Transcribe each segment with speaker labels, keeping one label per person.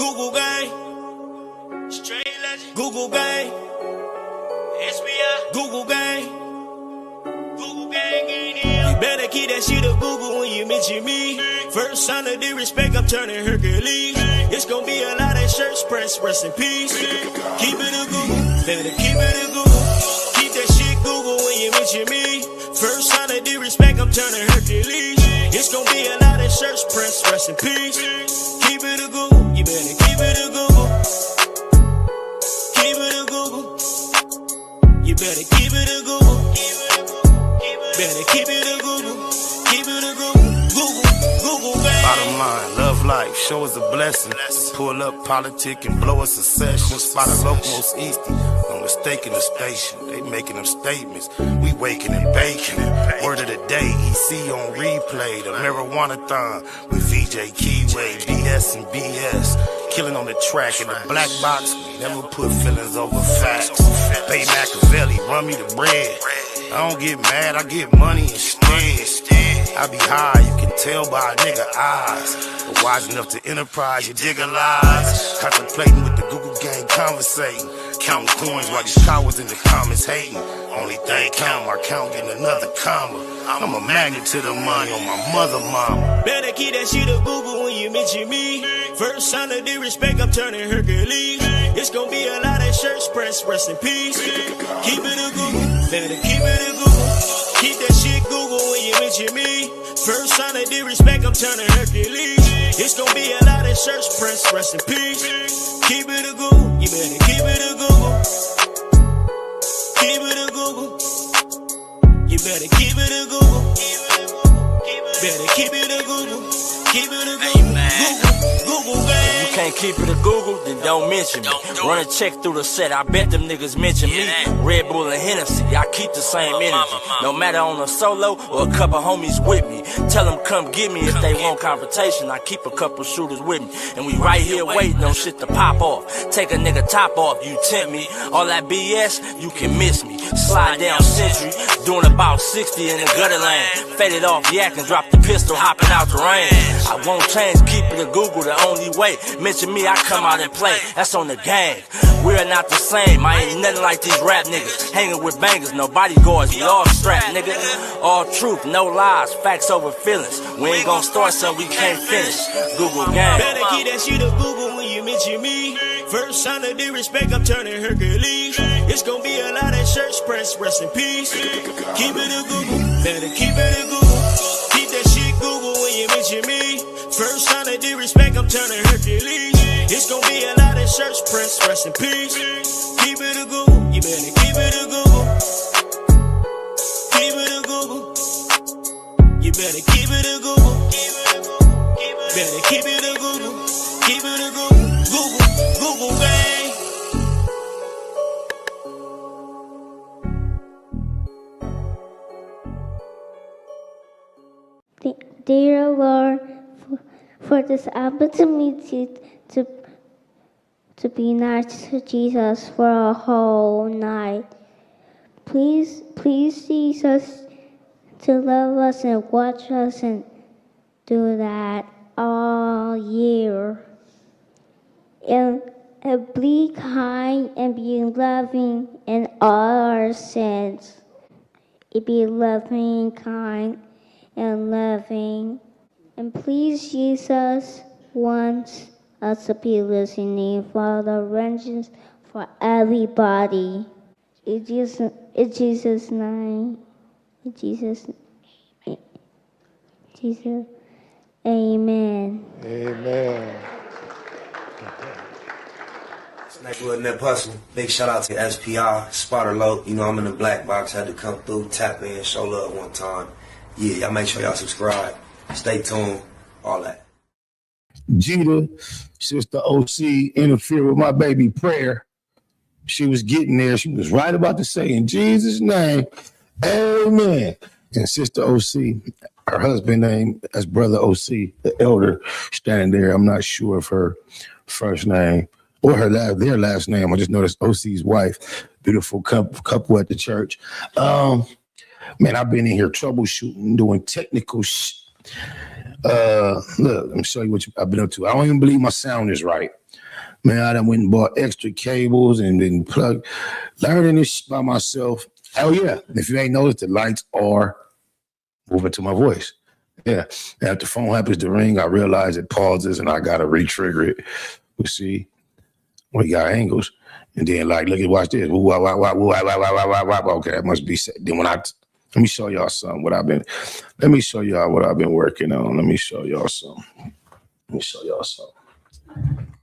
Speaker 1: Google gang, straight legend. Google gang, SBI. Google gang, Google gang ain't here. You better keep that shit a Google when you mention me. First sign of disrespect, I'm turning Hercules. It's gonna be a lot of shirts pressed, rest in peace. Keep it a Google, better keep it a Google. Keep that shit Google when you mention me. First sign of disrespect, I'm turning Hercules. It's gonna be a lot of shirts pressed, rest in peace. Keep it a Google, you better keep it a Google. Keep it a Google. You better keep it a Google. Better keep it a Google. Keep it a Google. Google, baby.
Speaker 2: Bottom line, love life, show us a blessing. Pull up politic and blow us a session. Spider Loc most easty. No mistaking the station. They making them statements. We waking and baking. Word of the day, EC on replay. The marijuana-thon with VJ Keyway, BS and BS. Killing on the track in the black box. We never put feelings over facts. Bay Machiavelli, run me the bread. I don't get mad, I get money instead. I be high, you can tell by a nigga eyes. But wise enough to enterprise, you dig a lies. Contemplating with the Google gang, conversating. Counting coins while these cowards in the comments hating. Only thing count, my count getting another comma. I'm a magnet to the money on my mother mama.
Speaker 1: Better keep that shit a Google when you mention me. First sign of disrespect, I'm turning Hercules. It's gonna be a lot of shirts pressed, rest in peace. Keep it a Google, better keep it a Google. Keep that shit Google when you mention me. First sign of disrespect, I'm turning Hercules. It's gonna be a lot of shirts pressed, rest in peace. Keep it a Google, you better keep it a Google. Keep it a Google. You better keep it a Google. Better keep it a Google. Keep it a Google. Google, gang.
Speaker 3: You can't keep it a Google, then don't mention me. Run a check through the set, I bet them niggas mention me. Red Bull and Hennessy, I keep the same energy. No matter on a solo or a couple homies with me. Tell them come get me if they want confrontation. I keep a couple shooters with me. And we right here waiting on shit to pop off. Take a nigga top off, you tempt me. All that BS, you can miss me. Slide down Century, doing about 60 in the gutter lane. Faded off yak and drop the pistol, hopping out the rain. I won't change, keep it a Google the only way. Mention me, I come out and play. That's on the gang. We're not the same. I ain't nothing like these rap niggas. Hanging with bangers, no bodyguards, we all strapped, nigga. All truth, no lies, facts over feelings. We ain't gonna start something we can't finish. Google gang.
Speaker 1: Better keep that shit a Google when you mention me. First sign of disrespect, I'm turning Hercules. It's gonna be a lot of shirts pressed, rest in peace. Keep it a Google, better keep it a Google. Keep that shit Google when you mention me. First sign of disrespect, I'm turning Hercules. It's gonna be a lot of shirts pressed, rest in peace. Keep it a Google, you better keep it a Google. Keep it a Google. You better keep it a Google. Better keep it a Google. Keep it a Google. Google gang.
Speaker 4: Dear Lord, for this opportunity to be nice to Jesus for a whole night. Please, Jesus, to love us and watch us and do that all year. And be kind and be loving in all our sins. Be loving, kind, and loving. And please, Jesus, want us to be listening for the vengeance for everybody. In Jesus' name. In Jesus' amen.
Speaker 5: Amen.
Speaker 6: Next little Nip Hustle. Big shout out to SPI, Spider Loc. You know I'm in the black box. Had to come through, tap in, show love one time. Yeah, y'all make sure y'all subscribe. Stay tuned. All that.
Speaker 5: Jeter, Sister OC, interfere with my baby prayer. She was getting there. She was right about to say, in Jesus' name, amen. And Sister OC, her husband name as Brother OC, the elder, standing there. I'm not sure of her first name or their last name. I just noticed OC's wife, beautiful couple at the church. Man, I've been in here troubleshooting, doing technical Look, let me show you what I've been up to. I don't even believe my sound is right. Man, I done went and bought extra cables and then plugged. Learning this by myself. Oh, yeah. If you ain't noticed, the lights are moving to my voice. Yeah. And if the phone happens to ring, I realize it pauses and I got to re-trigger it. You see, we got angles. And then, like, look at, watch this. Okay, that must be set. Then let me show y'all something. Let me show y'all what I've been working on. Let me show y'all something.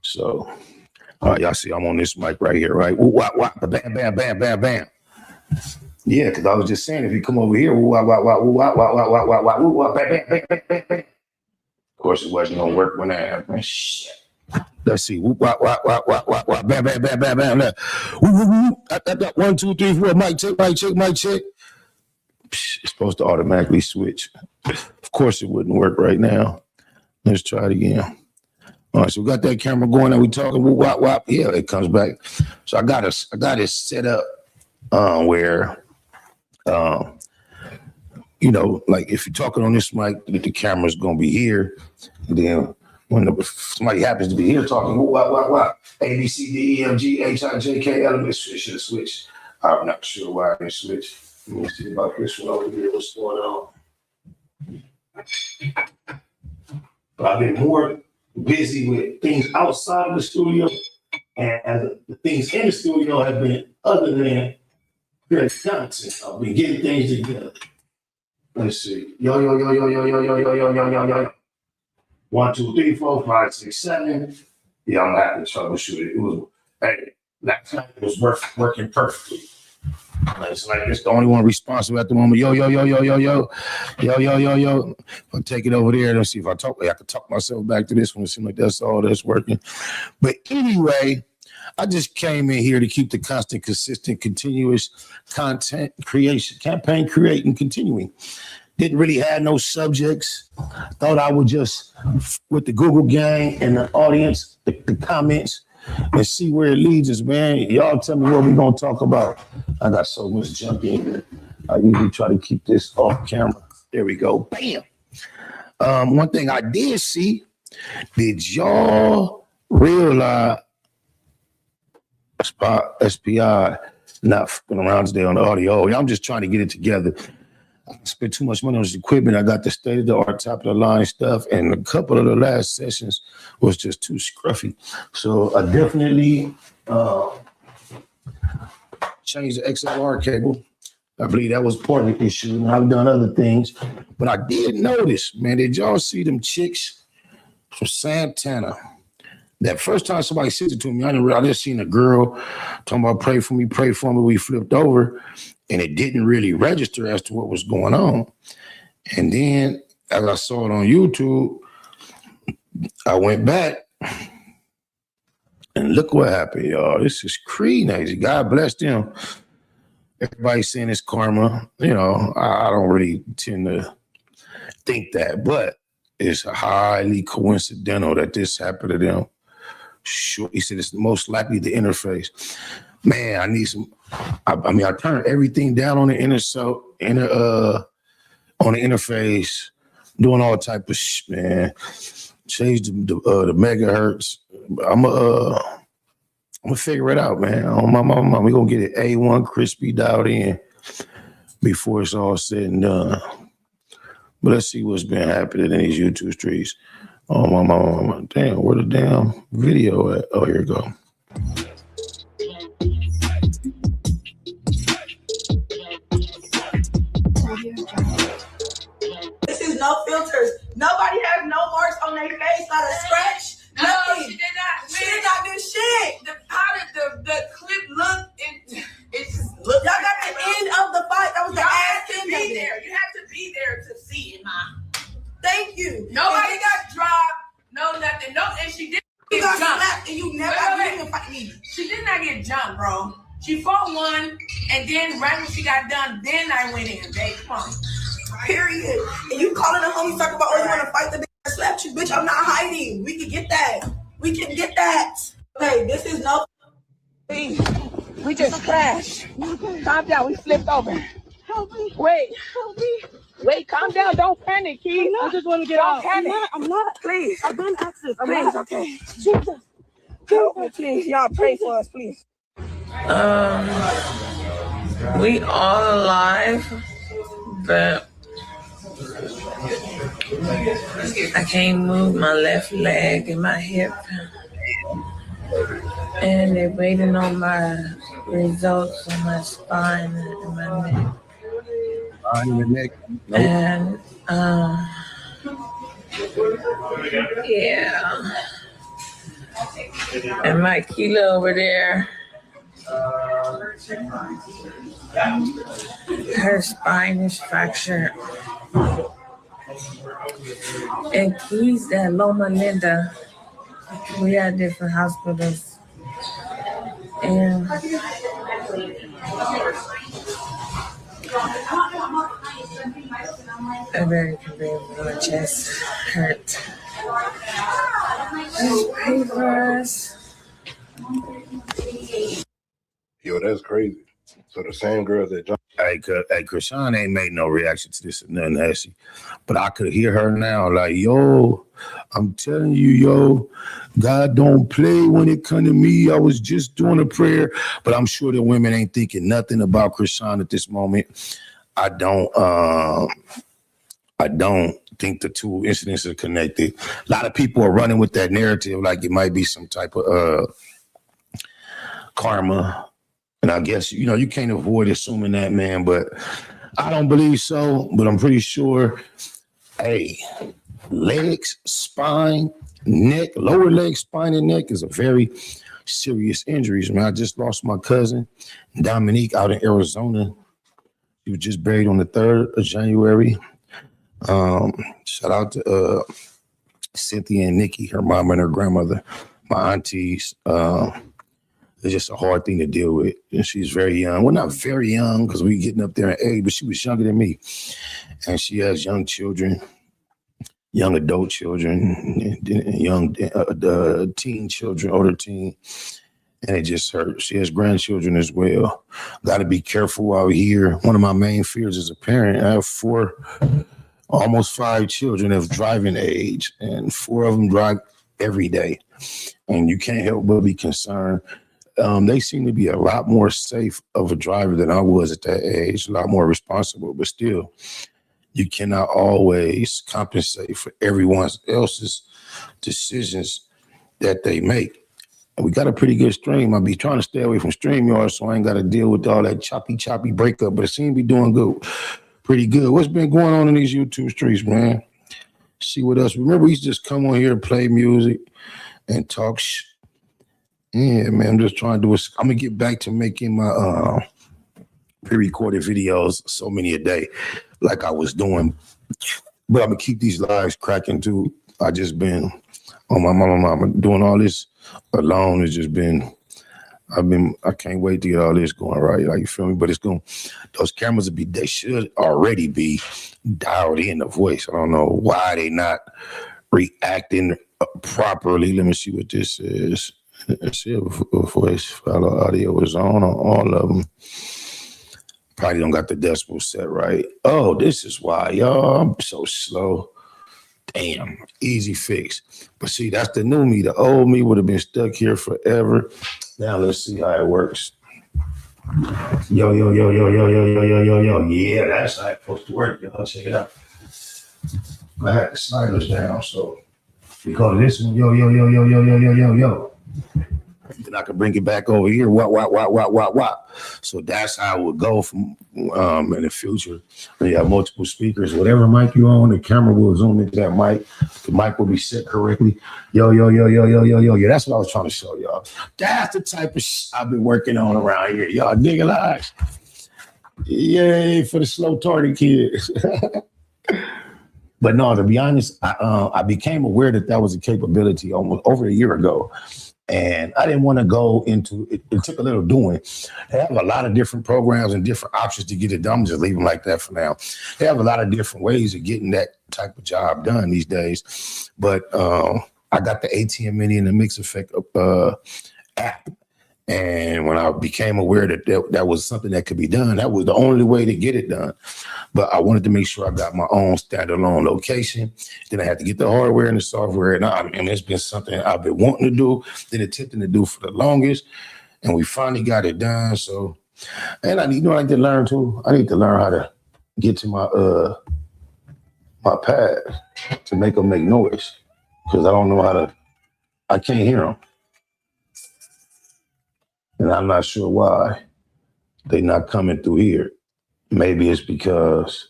Speaker 5: So, all right, y'all see I'm on this mic right here, right? Bam, bam, bam, bam, bam. Yeah, because I was just saying, if you come over here, bam, bam, bam, bam, bam, bam. Of course, it wasn't gonna work when that happened. Shit. Let's see. Bam, bam, bam, bam, bam. 1, 2, 3, 4. Mic check. It's supposed to automatically switch. Of course, it wouldn't work right now. Let's try it again. All right, so we got that camera going and we talking. Yeah, it comes back. So I got it set up where, you know, like if you're talking on this mic, the camera's gonna be here. And then when somebody happens to be here talking, A, B, C, D, E, F, G, H, I, J, K, L, it should have switched. I'm not sure why I didn't switch. Let me see about this one over here. What's going on? But I've been more busy with things outside of the studio, and the things in the studio have been other than creating content. I've been getting things together. Let's see. Yo. 1, 2, 3, 4, 5, 6, 7. Yeah, I'm gonna have to troubleshoot it. It was last night it was working perfectly. It's like it's the only one responsible at the moment. Yo. If I take it over there, let's see if I can talk myself back to this one. It seems like that's all that's working. But anyway, I just came in here to keep the constant, consistent, continuous content creation, campaign creating, continuing. Didn't really have no subjects. Thought I would just, with the Google gang and the audience, the comments, and see where it leads us, man. Y'all tell me what we're going to talk about. I got so much junk in here. I usually try to keep this off camera. There we go. Bam. One thing I did see, did y'all realize SPI not fucking around today on the audio? I'm just trying to get it together. I spent too much money on this equipment. I got the state-of-the-art, top-of-the-line stuff, and a couple of the last sessions was just too scruffy. So I definitely changed the XLR cable. I believe that was part of the issue, and I've done other things. But I did notice, man, did y'all see them chicks from Santana? That first time somebody sent it to me, I just seen a girl talking about pray for me. We flipped over, and it didn't really register as to what was going on. And then as I saw it on YouTube, I went back and look what happened, y'all. This is crazy. God bless them. Everybody's saying it's karma. You know, I don't really tend to think that, but it's highly coincidental that this happened to them. Sure, he said it's most likely the interface. Man, I need some. I turned everything down on the on the interface, doing all type of shit, man. Changed the megahertz. I'm gonna figure it out, man. On my mama, we gonna get it A1 crispy dialed in before it's all said and done. But let's see what's been happening in these YouTube streets. Oh, my mama. Damn, where the damn video at? Oh, here you go.
Speaker 7: This is no filters. Nobody has no marks on their face, not a scratch.
Speaker 8: No,
Speaker 7: nothing.
Speaker 8: she did not.
Speaker 7: She did not do shit.
Speaker 8: How did the clip look? It just looked.
Speaker 7: Y'all got the end of the fight. That was the ass end of it.
Speaker 8: You had to be there to see it, ma.
Speaker 7: Thank you.
Speaker 8: Nobody got dropped. No, nothing. No, and she didn't
Speaker 7: You
Speaker 8: get
Speaker 7: got
Speaker 8: jumped.
Speaker 7: slapped and you never even fight me.
Speaker 8: She did not get jumped, bro. She fought one, and then right when she got done, then I went in. Babe, come on.
Speaker 7: Period. And you calling the homies talking about, oh, you want to fight the bitch that slapped you? Bitch, I'm not hiding. We can get that. We can get that. Hey, this is no.
Speaker 9: We just crashed. Calm down. We flipped over.
Speaker 7: Help me.
Speaker 8: Wait.
Speaker 7: Help me.
Speaker 8: Wait, calm down. Don't panic, Keith.
Speaker 7: I just want to get
Speaker 8: Don't
Speaker 7: out.
Speaker 8: panic.
Speaker 7: I'm not.
Speaker 8: Please.
Speaker 7: I've been access.
Speaker 8: Please, okay.
Speaker 7: Jesus.
Speaker 8: Help me, please. Y'all pray for us, please.
Speaker 9: We all alive, but I can't move my left leg and my hip. And they're waiting on my results on my spine and my neck.
Speaker 5: On your neck. Nope.
Speaker 9: And yeah. And my Keela over there, her spine is fractured. And Keys at Loma Linda, we had different hospitals. And I barely can breathe. My chest hurt. Just pray for us.
Speaker 2: Yo, that's crazy. So the same girl that jumped.
Speaker 5: Hey, Krishan ain't made no reaction to this or nothing, has she? But I could hear her now, like, yo, I'm telling you, yo, God don't play when it come to me. I was just doing a prayer, but I'm sure the women ain't thinking nothing about Krishan at this moment. I don't think the two incidents are connected. A lot of people are running with that narrative like it might be some type of karma. And I guess, you know, you can't avoid assuming that, man, but I don't believe so. But I'm pretty sure, hey, legs, spine, neck, lower leg, spine, and neck is a very serious injuries, man. I just lost my cousin, Dominique, out in Arizona. He was just buried on the 3rd of January. Shout out to Cynthia and Nikki, her mom and her grandmother, my aunties. It's just a hard thing to deal with. And she's very young. Well, not very young because we're getting up there in age, but she was younger than me. And she has young children, young adult children, young teen children, older teen. And it just hurts. She has grandchildren as well. Got to be careful out here. One of my main fears as a parent, I have 4, almost 5 children of driving age, and 4 of them drive every day. And you can't help but be concerned. They seem to be a lot more safe of a driver than I was at that age, a lot more responsible, but still, you cannot always compensate for everyone else's decisions that they make. And we got a pretty good stream. I'll be trying to stay away from StreamYard so I ain't got to deal with all that choppy breakup, but it seems to be doing good, pretty good. What's been going on in these YouTube streets, man? See what else. Remember, we used to just come on here and play music and talk Yeah, man, I'm just trying to do I'm going to get back to making my pre-recorded videos so many a day like I was doing. But I'm going to keep these lives cracking too. I just been on my mama doing all this alone. It's just been, I can't wait to get all this going right. Like, you feel me? But those cameras they should already be dialed in the voice. I don't know why they not reacting properly. Let me see what this is. Let's see if voice file audio is on all of them. Probably don't got the decibel set right. Oh, this is why, y'all. I'm so slow. Damn, easy fix. But see, that's the new me. The old me would have been stuck here forever. Now let's see how it works. Yo. Yeah, that's how it's supposed to work, y'all. Check it out. I had the sliders down, so we call this one yo. Then I can bring it back over here. Wop. So that's how it would go from in the future. When you have multiple speakers, whatever mic you on, the camera will zoom into that mic. The mic will be set correctly. Yo. Yeah, that's what I was trying to show y'all. That's the type of I've been working on around here. Y'all dig alive. Yay for the slow tardy kids. But no, to be honest, I became aware that was a capability almost over a year ago. And I didn't want to go into it. It took a little doing. They have a lot of different programs and different options to get it done. I'm just leave them like that for now. They have a lot of different ways of getting that type of job done these days. But I got the ATM Mini and the Mix Effect app. And when I became aware that was something that could be done, that was the only way to get it done. But I wanted to make sure I got my own standalone location. Then I had to get the hardware and the software. And it's been something I've been wanting to do, been attempting to do for the longest. And we finally got it done. So, and I need to learn too. I need to learn how to get to my pad to make them make noise. Because I don't know I can't hear them. And I'm not sure why they're not coming through here. Maybe it's because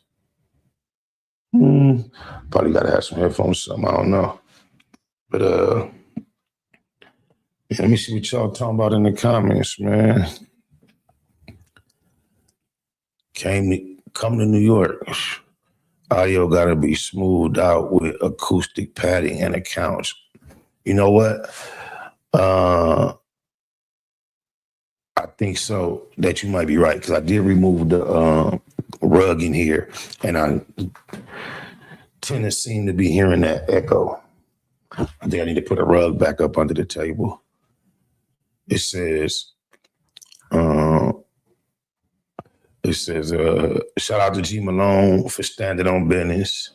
Speaker 5: probably got to have some headphones or something. I don't know. But let me see what y'all talking about in the comments, man. Come to New York. Audio got to be smoothed out with acoustic padding and a couch. You know what? I think so that you might be right because I did remove the rug in here and I tend to seem to be hearing that echo. I think I need to put a rug back up under the table. It says, shout out to G Malone for standing on business.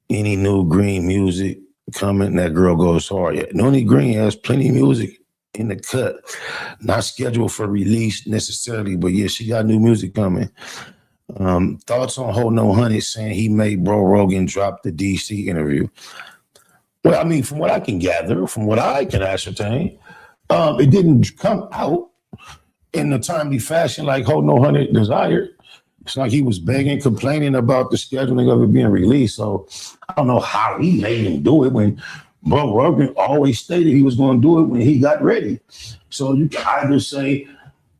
Speaker 5: Any new Green music coming? That girl goes hard. Yeah, Noni Green has plenty of music in the cut, not scheduled for release necessarily, but yeah, she got new music coming. Thoughts on Hold No Honey saying he made Bro Rogan drop the DC interview? Well, I mean, from what I can gather, from what I can ascertain, it didn't come out in a timely fashion like Hold No Honey desired. It's like he was begging, complaining about the scheduling of it being released. So I don't know how he made him do it when Bro Rogan always stated he was going to do it when he got ready. So you can either say,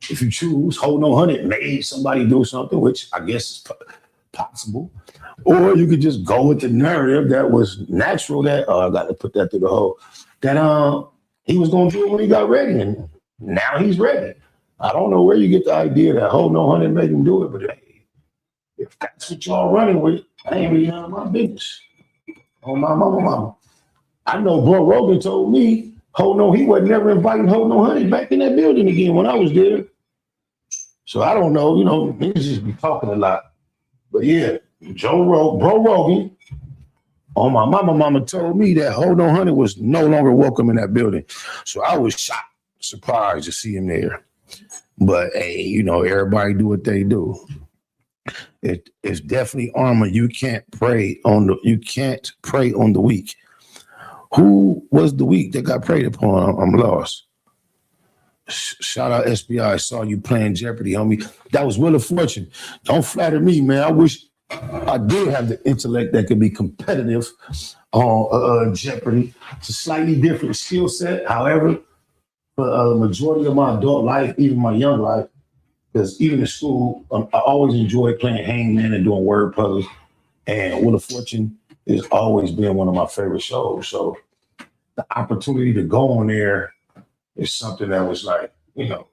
Speaker 5: if you choose, Hold No Honey made somebody do something, which I guess is possible. Or you could just go with the narrative that was natural that, I got to put that through the hole, that he was going to do it when he got ready. And now he's ready. I don't know where you get the idea that Hold No Honey made him do it, but hey, if that's what y'all running with, I ain't really none of my business. Oh, my mama. I know Bro Rogan told me, he wasn't never inviting Hold No Honey back in that building again when I was there. So I don't know, niggas just be talking a lot. But yeah, Bro Rogan, on my mama told me that Hold No Honey was no longer welcome in that building. So I was shocked, surprised to see him there. But hey, everybody do what they do. It's definitely armor. You can't prey on the weak. Who was the weak that got preyed upon? I'm lost. Shout out SBI. I saw you playing Jeopardy, homie. That was Wheel of Fortune. Don't flatter me, man. I wish I did have the intellect that could be competitive on Jeopardy. It's a slightly different skill set. However, for the majority of my adult life, even my young life, because even in school, I always enjoyed playing Hangman and doing word puzzles. And Wheel of Fortune has always been one of my favorite shows. So the opportunity to go on there is something that was like, it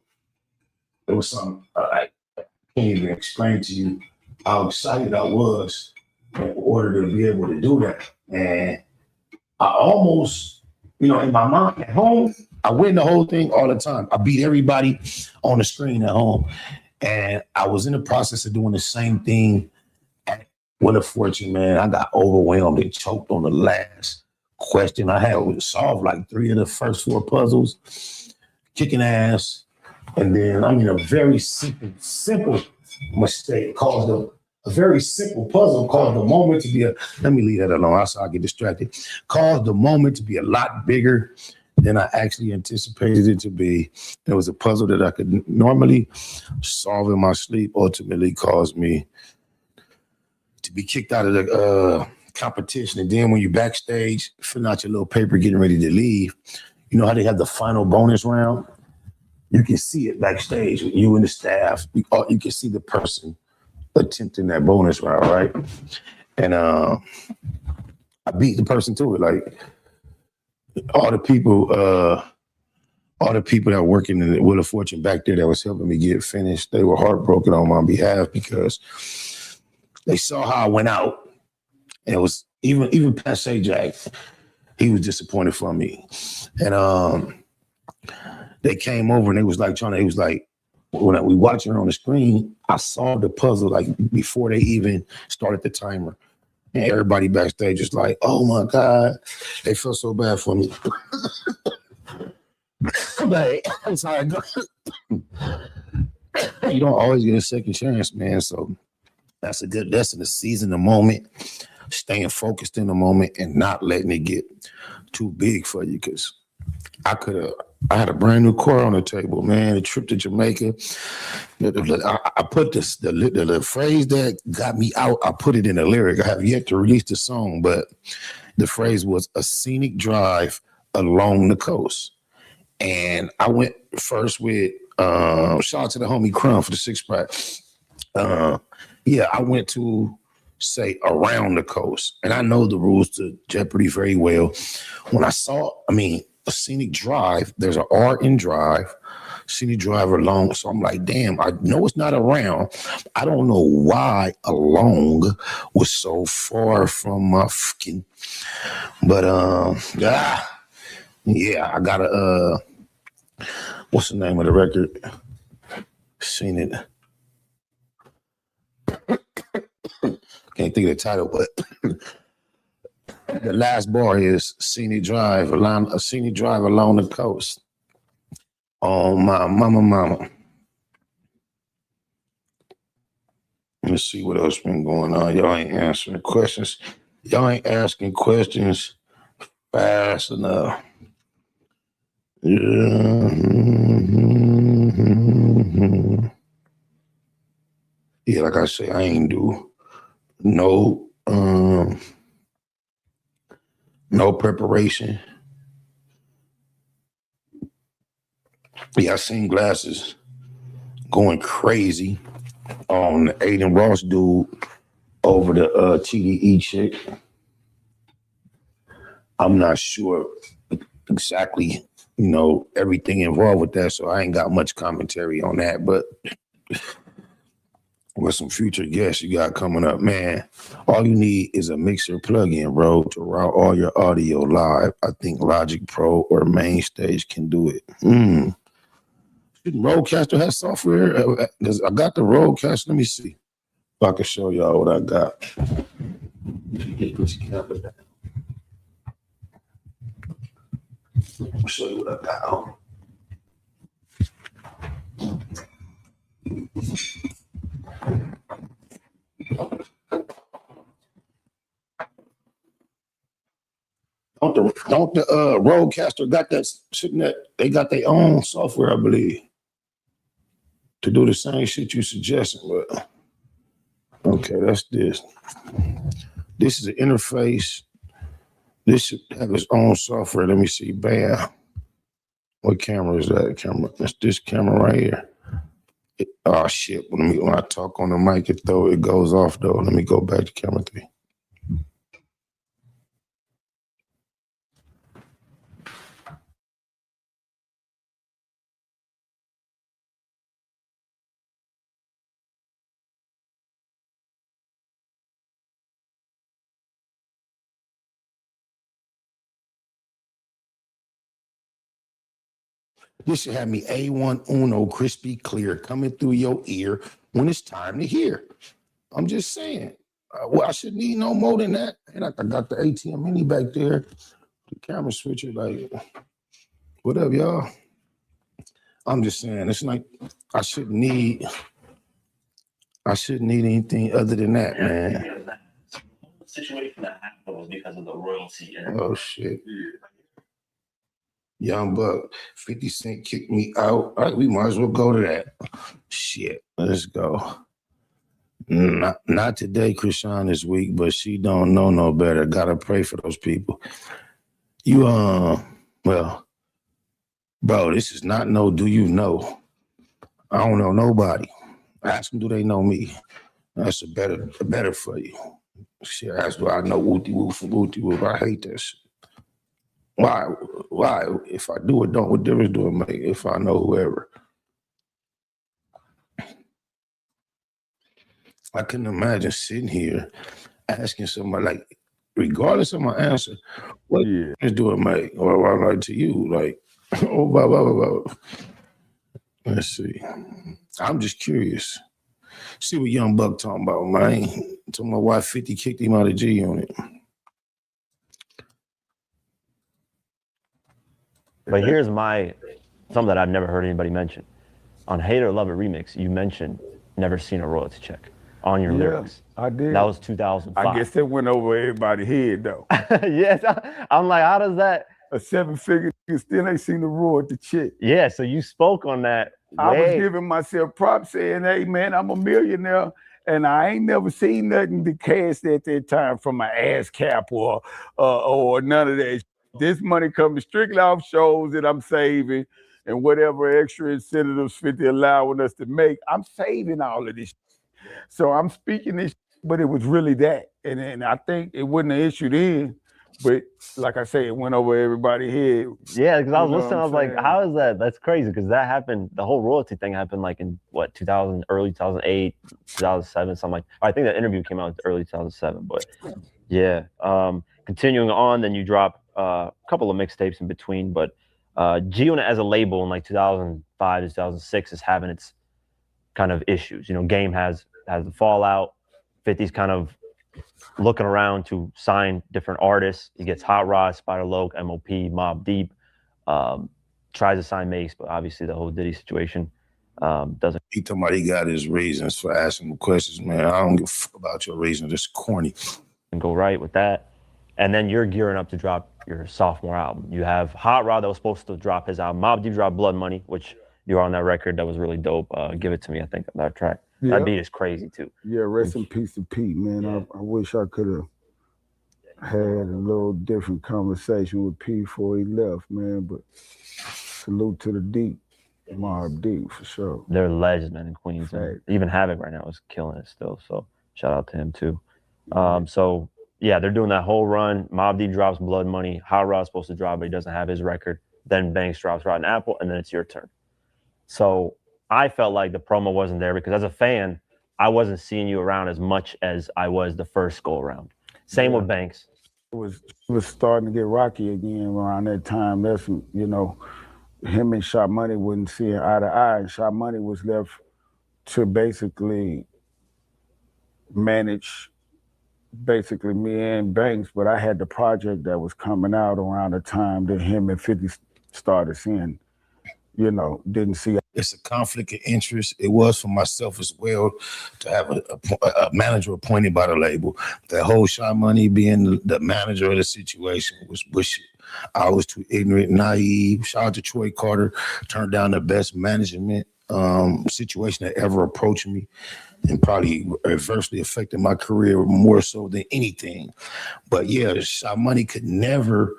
Speaker 5: was something I can't even explain to you how excited I was in order to be able to do that. And I almost, in my mind at home, I win the whole thing all the time. I beat everybody on the screen at home. And I was in the process of doing the same thing at Wheel of Fortune, man. I got overwhelmed and choked on the last question. I had solved like 3 of the first 4 puzzles, kicking ass. And then, a very simple mistake caused a very simple puzzle caused the moment to be let me leave that alone. I get distracted. Caused the moment to be a lot bigger than I actually anticipated it to be. It was a puzzle that I could normally solve in my sleep, ultimately caused me to be kicked out of the competition. And then when you're backstage, filling out your little paper, getting ready to leave, you know how they have the final bonus round? You can see it backstage with you and the staff. You can see the person attempting that bonus round, right? And I beat the person to it. Like, all the people that work in the Wheel of Fortune back there that was helping me get finished, they were heartbroken on my behalf because they saw how I went out. And it was even Passe Jack, he was disappointed for me. And they came over and they was like when we watching her on the screen, I saw the puzzle like before they even started the timer. And everybody backstage is like, oh my God, they feel so bad for me. But I'm sorry. You don't always get a second chance, man. So that's a good lesson to seize in the moment, staying focused in the moment, and not letting it get too big for you. Because I had a brand new car on the table, man. A trip to Jamaica. I put the phrase that got me out. I put it in a lyric. I have yet to release the song, but the phrase was a scenic drive along the coast. And I went first with shout out to the homie Crumb for the 6-pack. I went to say around the coast, and I know the rules to Jeopardy very well. When I saw, a scenic drive, there's an R in drive, scenic drive along. So I'm like, damn, I know it's not around. I don't know why along was so far from my fucking, but I gotta what's the name of the record? Seen it. Can't think of the title, but the last bar is scenic drive along the coast. Oh my mama. Let's see what else been going on. Y'all ain't answering questions. Y'all ain't asking questions fast enough. Yeah. Yeah, like I say, I ain't do no preparation. Yeah, I seen Glasses going crazy on the Aiden Ross dude over the TDE chick. I'm not sure exactly, everything involved with that, so I ain't got much commentary on that, but with some future guests you got coming up, man, all you need is a mixer plug-in, bro, to route all your audio live. I think Logic Pro or Mainstage can do it. Rodecaster has software? Because I got the Rodecaster. Let me see if I can show y'all what I got. I'll show you what I got. Don't the Rodecaster got that sitting there? They got their own software, I believe, to do the same shit you suggesting. But okay, that's this. This is an interface. This should have its own software. Let me see. Bam. What camera is that? That's this camera right here. Oh shit! When I talk on the mic, it goes off though. Let me go back to camera 3. This should have me A1 Uno crispy clear coming through your ear when it's time to hear. I'm just saying. I shouldn't need no more than that. And I got the ATM Mini back there. The camera switcher, like, what up, y'all? I'm just saying, it's like I shouldn't need anything other than that, man.
Speaker 10: The situation that happened was because of the royalty.
Speaker 5: Oh shit. Young Buck, 50 Cent kicked me out. All right, we might as well go to that. Shit, let's go. Not today, Krishan is weak, but she don't know no better. Gotta pray for those people. Well, bro, this is not no do you know. I don't know nobody. Ask them, do they know me? That's a better for you. Shit, ask do I know Wooty Woo from Wooty Woo. I hate that shit. Why? If I do it, don't, what difference do it make if I know whoever? I couldn't imagine sitting here asking somebody, like, regardless of my answer, what difference do it make? Or like to you, like, Oh, blah, blah, blah, blah. Let's see. I'm just curious. See what Young Buck talking about, man. Talking about why 50 kicked him out of G Unit.
Speaker 11: But here's something that I've never heard anybody mention. On Hate or Love It Remix, you mentioned never seen a royalty check on your lyrics.
Speaker 12: I did.
Speaker 11: That was 2005.
Speaker 12: I guess that went over everybody's head, though.
Speaker 11: Yes, I'm like, how does that?
Speaker 12: A 7-figure still ain't seen the royalty check.
Speaker 11: Yeah, so you spoke on that.
Speaker 12: I was giving myself props saying, hey, man, I'm a millionaire, and I ain't never seen nothing to cash at that time from my ass cap or none of that. This money comes strictly off shows that I'm saving and whatever extra incentives 50 allowing us to make. I'm saving all of this. So I'm speaking this, but it was really that. And I think it wasn't an issue then, but like I say, it went over everybody's head.
Speaker 11: Yeah, because I was listening, I was like, how is that? That's crazy, because that happened, the whole royalty thing happened like in, what, 2000, early 2008, 2007, something like that. I think that interview came out in early 2007, but yeah. Continuing on, then you drop a couple of mixtapes in between, but G-Unit as a label in like 2005 to 2006 is having its kind of issues. You know, Game has the fallout. 50's kind of looking around to sign different artists. He gets Hot Rod, Spider Loc, MOP, Mobb Deep. Tries to sign Mace, but obviously the whole Diddy situation doesn't.
Speaker 5: He talking about he got his reasons for asking the questions, man. I don't give a fuck about your reasons. It's corny.
Speaker 11: And go right with that. And then you're gearing up to drop your sophomore album. You have Hot Rod that was supposed to drop his album. Mobb Deep dropped Blood Money, which you're on that record. That was really dope. Give It To Me, I think, that track.
Speaker 12: Yeah.
Speaker 11: That beat is crazy, too.
Speaker 12: Yeah, rest in peace to Pete, man. Yeah. I wish I could have had a little different conversation with Pete before he left, man. But salute to the Deep, Mobb Deep, for sure.
Speaker 11: They're legends, man, in Queens. Even Havoc right now is killing it still. So shout out to him, too. So, yeah, they're doing that whole run. Mobb Deep drops Blood Money. Hot Rod's supposed to drop, but he doesn't have his record. Then Banks drops Rotten Apple, and then it's your turn. So I felt like the promo wasn't there because as a fan, I wasn't seeing you around as much as I was the first go around. Same with Banks.
Speaker 12: It was starting to get rocky again around that time. That's, you know, him and Shot Money wouldn't see eye to eye. And Shot Money was left to basically manage basically me and Banks, but I had the project that was coming out around the time that him and 50 started seeing, you know, didn't see.
Speaker 5: It's a conflict of interest. It was for myself as well to have a manager appointed by the label. That whole Shot Money being the manager of the situation was bullshit. I was too ignorant, naive. Shout out to Troy Carter, turned down the best management situation that ever approached me, and probably adversely affected my career more so than anything. But yeah, Shot Money could never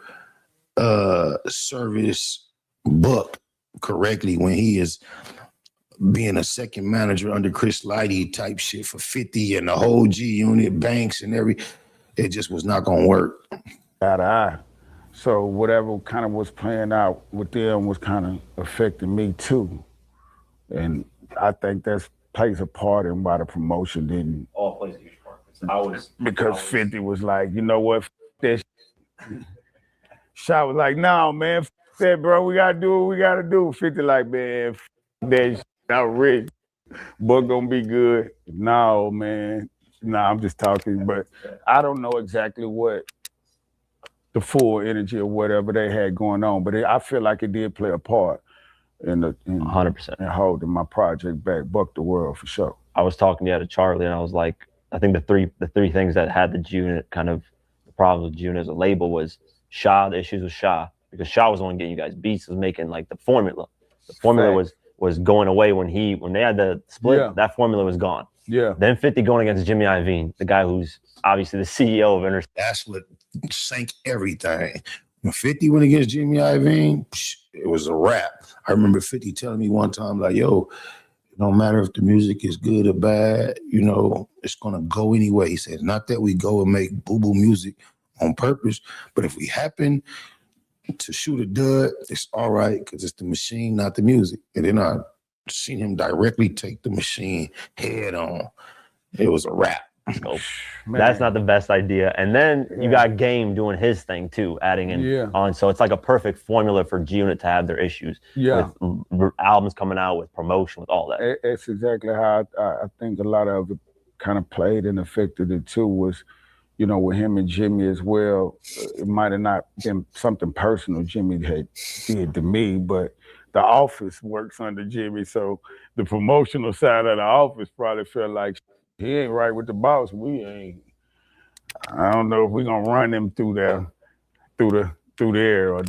Speaker 5: service Buck correctly when he is being a second manager under Chris Lighty type shit for 50 and the whole G Unit, Banks and it just was not gonna work.
Speaker 12: Eye to eye. So whatever kind of was playing out with them was kind of affecting me too. And I think that plays a part in why the promotion didn't.
Speaker 11: All plays a huge part.
Speaker 12: Because 50 was like, you know what, that Shot was like, no, man, that, bro, we gotta do what we gotta do. 50 like, man, that not rich. Buck gonna be good. No, man. Nah, I'm just talking, but I don't know exactly what the full energy or whatever they had going on, but I feel like it did play a part in
Speaker 11: 100%
Speaker 12: and holding my project back. Buck the World for sure.
Speaker 11: I was talking to Charlie, and I was like, I think the three things that had the G-Unit kind of the problems with G-Unit as a label was Shaw, the issues with Shaw, because Shaw was the one getting you guys beats, was making like the formula. The formula was going away when they had the split. Yeah. That formula was gone.
Speaker 12: Yeah.
Speaker 11: Then 50 going against Jimmy Iovine, the guy who's obviously the CEO of Interstate.
Speaker 5: That's what sank everything. When 50 went against Jimmy Iovine, it was a wrap. I remember 50 telling me one time, like, yo, it don't matter if the music is good or bad, you know, it's gonna go anyway. He said, not that we go and make boo-boo music on purpose, but if we happen to shoot a dud, it's all right, because it's the machine, not the music. And then I seen him directly take the machine head on. It was a wrap.
Speaker 11: scope.
Speaker 12: Man.
Speaker 11: That's not the best idea. And then you got Game doing his thing too, adding in on. So it's like a perfect formula for G-Unit to have their issues with albums coming out, with promotion, with all that.
Speaker 12: It's exactly how I think a lot of it kind of played and affected it too. Was, you know, with him and Jimmy as well. It might have not been something personal Jimmy had did to me, but the office works under Jimmy, so the promotional side of the office probably felt like he ain't right with the boss. We ain't. I don't know if we're gonna run him through there or through here or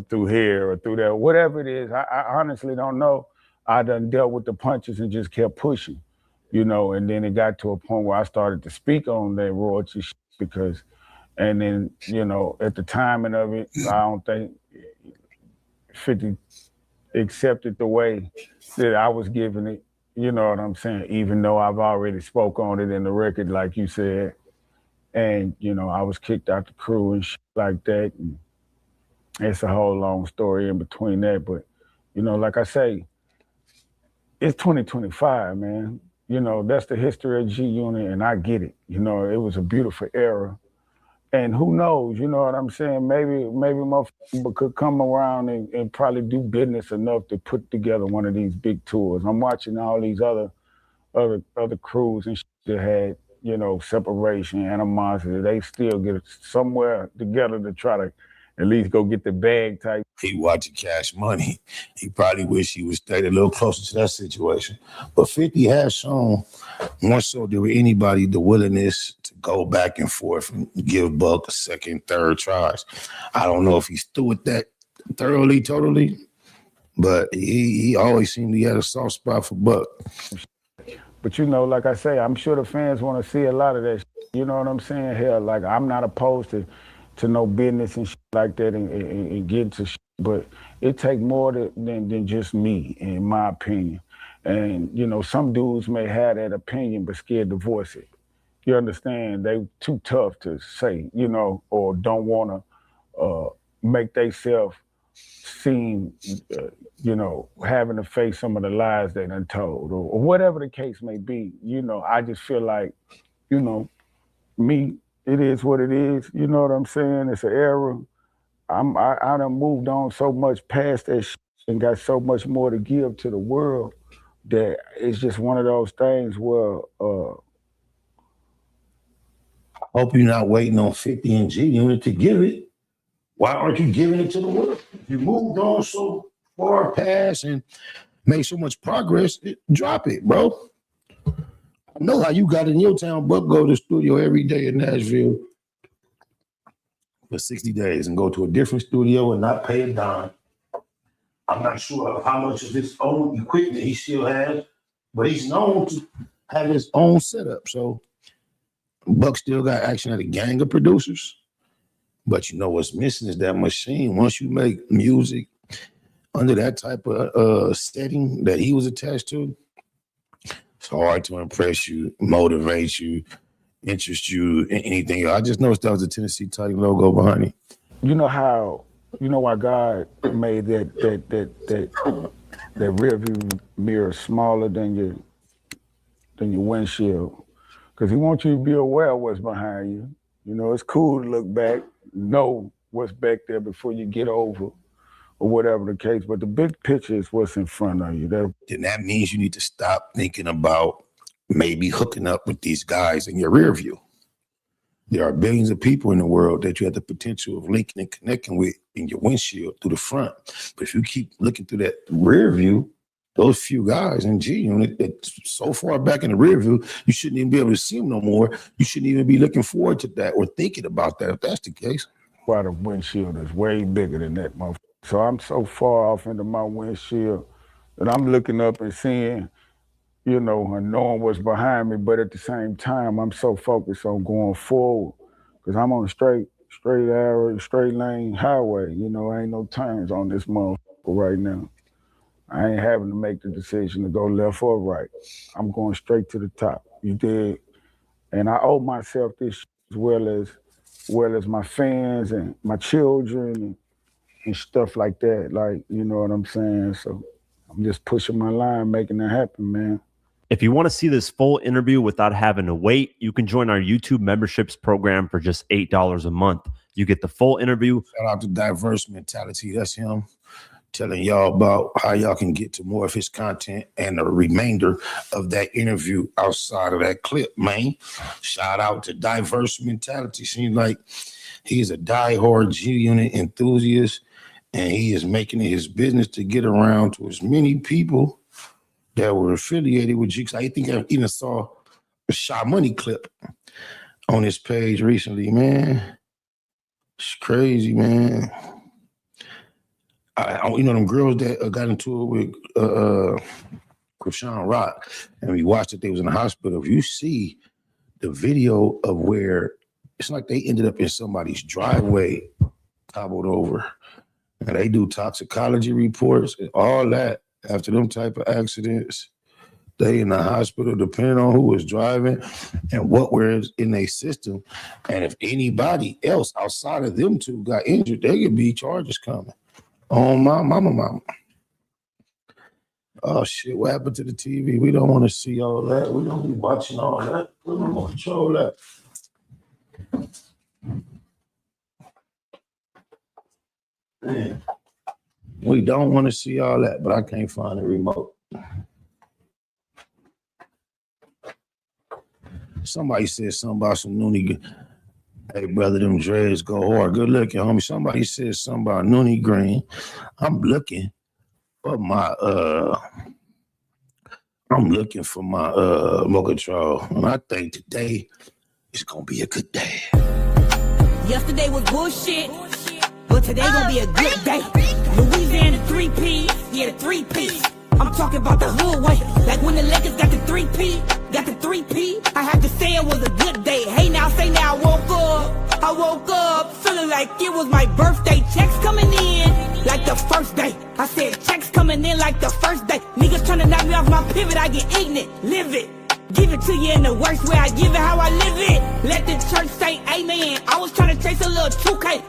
Speaker 12: through there, whatever it is. I honestly don't know. I done dealt with the punches and just kept pushing, you know. And then it got to a point where I started to speak on that royalty shit because, and then, you know, at the timing of it, I don't think 50 accepted the way that I was giving it. You know what I'm saying? Even though I've already spoke on it in the record, like you said. And, you know, I was kicked out the crew and shit like that. And it's a whole long story in between that. But, you know, like I say, it's 2025, man. You know, that's the history of G-Unit, and I get it. You know, it was a beautiful era. And who knows, you know what I'm saying? Maybe motherfuckers could come around and probably do business enough to put together one of these big tours. I'm watching all these other crews and shit that had, you know, separation, animosity. They still get somewhere together to try to at least go get the bag type.
Speaker 5: He watching Cash Money. He probably wish he would stay a little closer to that situation. But 50 has shown, more so than anybody, the willingness to go back and forth and give Buck a second, third tries. I don't know if he's through with that totally, but he always seemed he had a soft spot for Buck.
Speaker 12: But, you know, like I say, I'm sure the fans want to see a lot of that shit. You know what I'm saying? Hell, like, I'm not opposed to no business and shit like that and get to shit. But it take more than just me, in my opinion. And, you know, some dudes may have that opinion but scared to voice it. You understand? They too tough to say, you know, or don't want to make themselves seem, you know, having to face some of the lies they done told or whatever the case may be. You know, I just feel like, you know, me, it is what it is. You know what I'm saying? It's an era. I done moved on so much past that shit and got so much more to give to the world that it's just one of those things where
Speaker 5: hope you're not waiting on 50 and G-Unit to give it. Why aren't you giving it to the world? You moved on so far past and made so much progress, drop it, bro. I know how you got in your town, but go to the studio every day in Nashville for 60 days and go to a different studio and not pay a dime. I'm not sure how much of his own equipment he still has, but he's known to have his own setup. So Buck still got action at a gang of producers. But you know what's missing is that machine. Once you make music under that type of setting that he was attached to, it's hard to impress you, motivate you, interest you in anything. I just noticed that was a Tennessee Titan logo behind it.
Speaker 12: You know why God made that rear view mirror smaller than your windshield? Because he wants you to be aware of what's behind you. You know, it's cool to look back, know what's back there before you get over or whatever the case. But the big picture is what's in front of you.
Speaker 5: Then that means you need to stop thinking about maybe hooking up with these guys in your rear view. There are billions of people in the world that you have the potential of linking and connecting with in your windshield through the front. But if you keep looking through that rear view, those few guys in G-Unit that's so far back in the rear view, you shouldn't even be able to see them no more. You shouldn't even be looking forward to that or thinking about that if that's the case.
Speaker 12: Why the windshield is way bigger than that motherfucker. So I'm so far off into my windshield that I'm looking up and seeing, you know, and knowing what's behind me, but at the same time, I'm so focused on going forward because I'm on a straight arrow, straight lane highway. You know, ain't no turns on this motherfucker right now. I ain't having to make the decision to go left or right. I'm going straight to the top. You dig? And I owe myself this as well as my fans and my children and stuff like that. Like, you know what I'm saying? So I'm just pushing my line, making it happen, man.
Speaker 13: If you want to see this full interview without having to wait, you can join our YouTube memberships program for just $8 a month. You get the full interview.
Speaker 5: Shout out to Diverse Mentality. That's him telling y'all about how y'all can get to more of his content and the remainder of that interview outside of that clip, man. Shout out to Diverse Mentality. Seems like he's a diehard G-Unit enthusiast, and he is making it his business to get around to as many people that were affiliated with G. I think I even saw a Shy Money clip on his page recently, man. It's crazy, man. You know them girls that got into it with Krishan Rock, and we watched it. They was in the hospital. If you see the video of where it's like they ended up in somebody's driveway, toppled over, and they do toxicology reports and all that after them type of accidents. They in the hospital, depending on who was driving and what was in their system. And if anybody else outside of them two got injured, there could be charges coming. Oh, my mama. Oh, shit, what happened to the TV? We don't want to see all that. We don't be watching all that. We don't want to control that. Man, we don't want to see all that, but I can't find the remote. Somebody said something about some Noonie. Hey, brother, them dreads go hard. Good looking, homie. Somebody said something about Noonie Green. I'm looking for my Mocatrol. And I think today is gonna be a good day.
Speaker 14: Yesterday was bullshit, but today gonna be a good day. Louisiana 3P, yeah, the 3P. I'm talking about the hood way, like when the Lakers got the 3P. Got the 3P, I had to say it was a good day. Hey now, say now, I woke up feeling like it was my birthday. Checks coming in like the first day. I said checks coming in like the first day. Niggas trying to knock me off my pivot, I get ignorant, live it. Give it to you in the worst way, I give it how I live it. Let the church say amen. I was trying to chase a little 2K.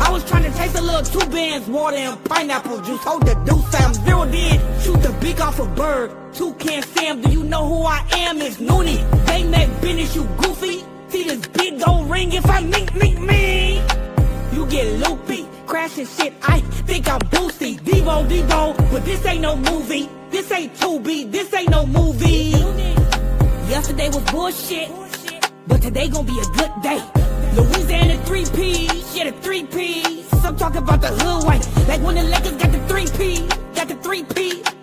Speaker 14: I was trying to chase a little 2 bands, water and pineapple juice. Hold the deuce, I'm zeroed in. Shoot the beak off a bird. Toucan Sam, do you know who I am? It's Noonie. They make business, you goofy. See this big gold ring if I meet me. You get loopy, crashing shit, I think I'm boosty. Devo, but this ain't no movie. This ain't 2B, this ain't no movie. Yesterday was bullshit, but today gonna be a good day. Louisiana 3P, yeah, the 3P. I'm talking about the hood way, like when the Lakers got the 3P.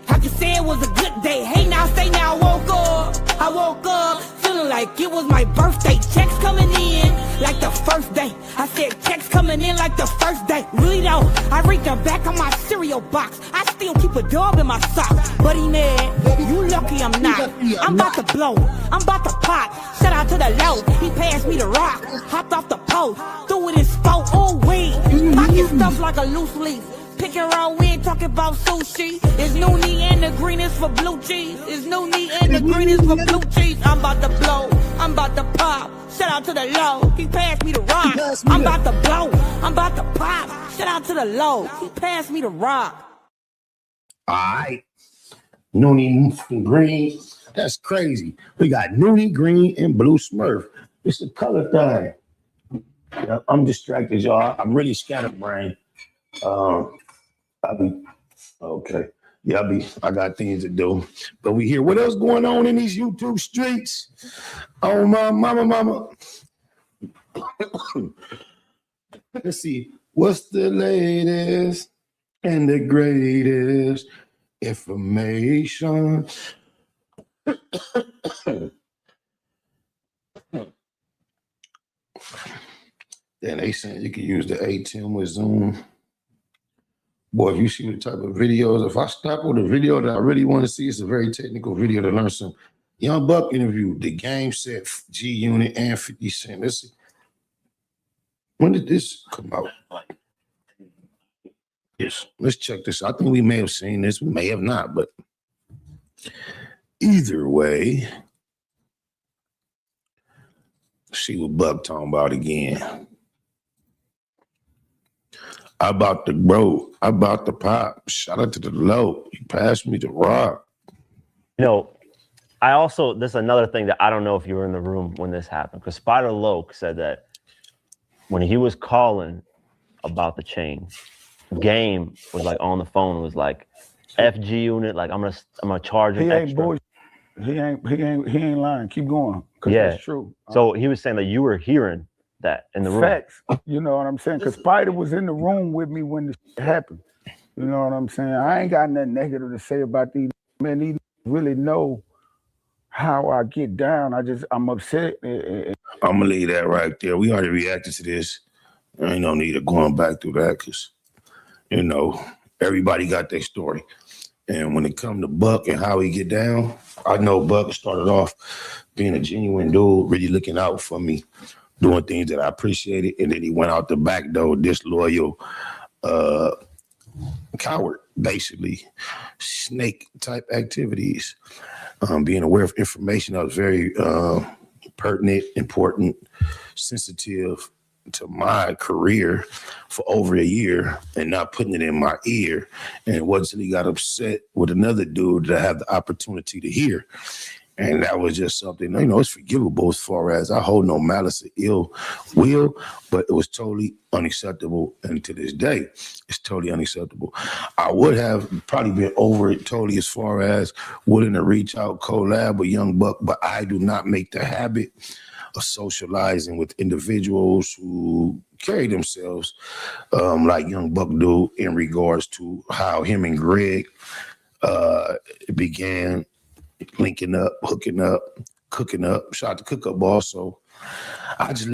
Speaker 14: I can say it was a good day. Hey now, say now, I woke up feeling like it was my birthday. Checks coming in like the first day. I said checks coming in like the first day. Really though, I reached the back of my cereal box. I still keep a dog in my sock. But he mad, you lucky I'm not. I'm about to blow, I'm about to pop. Shout out to the low, he passed me the rock. Hopped off the post, threw it in sport. Oh wait, pocket stuff like a loose leaf. Picking around, we ain't talking about sushi. It's Noonie and the green is for blue cheese. It's Noonie and the green is for blue cheese. I'm about to blow, I'm about to pop. Shout out to the low, he passed me the rock. I'm about to blow, I'm about to pop. Shout out to the low, he passed me the rock.
Speaker 5: All right, Noonie and green. That's crazy. We got Noonie Green and Blue Smurf. It's a color thing. Yeah, I'm distracted, y'all. I'm really scatterbrained. I got things to do. But we hear what else going on in these YouTube streets. Oh my mama. Let's see. What's the latest and the greatest information? Then they saying you can use the ATM with Zoom. Boy, if you see the type of videos, if I stop with a video that I really want to see, it's a very technical video to learn some. Young Buck interview, the game set G-Unit and 50 Cent. Let's see. When did this come out? Yes, let's check this. I think we may have seen this. We may have not, but either way, see what Buck talking about again. I about the pop. Shout out to the low. He passed me the rock.
Speaker 11: You know, I also, this is another thing that I don't know if you were in the room when this happened, because Spider Loc said that when he was calling about the chain, Game was like on the phone, was like, FG unit, like I'm gonna charge him extra.
Speaker 12: He ain't lying. Keep going.
Speaker 11: Yeah,
Speaker 12: that's true.
Speaker 11: So he was saying that you were hearing that in the room.
Speaker 12: Facts. You know what I'm saying? Because Spider was in the room with me when this happened. You know what I'm saying? I ain't got nothing negative to say about these men. These really know how I get down. I'm upset.
Speaker 5: I'm gonna leave that right there. We already reacted to this. There ain't no need of going back through that because, you know, everybody got their story. And when it come to Buck and how he get down, I know Buck started off being a genuine dude, really looking out for me, doing things that I appreciated. And then he went out the back door, disloyal, coward, basically, snake type activities, being aware of information that was very pertinent, important, sensitive to my career for over a year and not putting it in my ear. And it wasn't until he got upset with another dude that I had the opportunity to hear. And that was just something, you know, it's forgivable as far as I hold no malice or ill will, but it was totally unacceptable. And to this day, it's totally unacceptable. I would have probably been over it totally as far as willing to reach out, collab with Young Buck, but I do not make the habit of socializing with individuals who carry themselves like Young Buck do in regards to how him and Greg began linking up, hooking up, cooking up. Shout out to Cook Up also. I just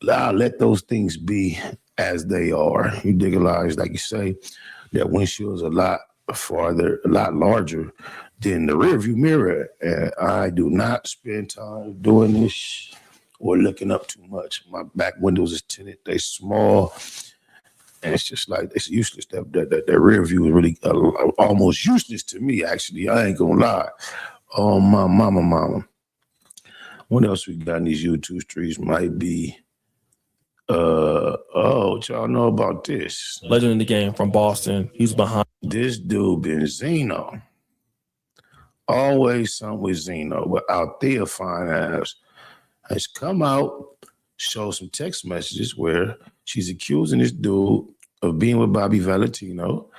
Speaker 5: let those things be as they are. You digitalize, like you say, that windshield's a lot farther, a lot larger than the rearview mirror. And I do not spend time doing this or looking up too much. My back windows is tinted, they small. And it's just like, it's useless. That rear view is really almost useless to me, actually. I ain't gonna lie. Oh, my mama. What else we got in these YouTube streets might be, what y'all know about this?
Speaker 15: Legend in the game from Boston. He's behind.
Speaker 5: This dude, Benzino. Always something with Zeno, but Althea fine ass has come out, show some text messages where she's accusing this dude of being with Bobby Valentino,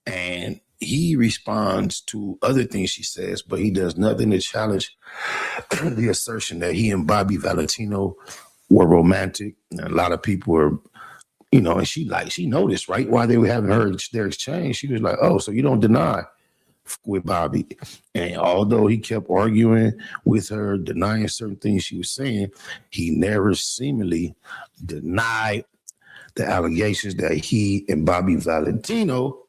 Speaker 5: and he responds to other things she says, but he does nothing to challenge the assertion that he and Bobby Valentino were romantic. And a lot of people were, you know, and she noticed, right, while they were having their exchange, she was like, oh, so you don't deny with Bobby. And although he kept arguing with her, denying certain things she was saying, he never seemingly denied the allegations that he and Bobby Valentino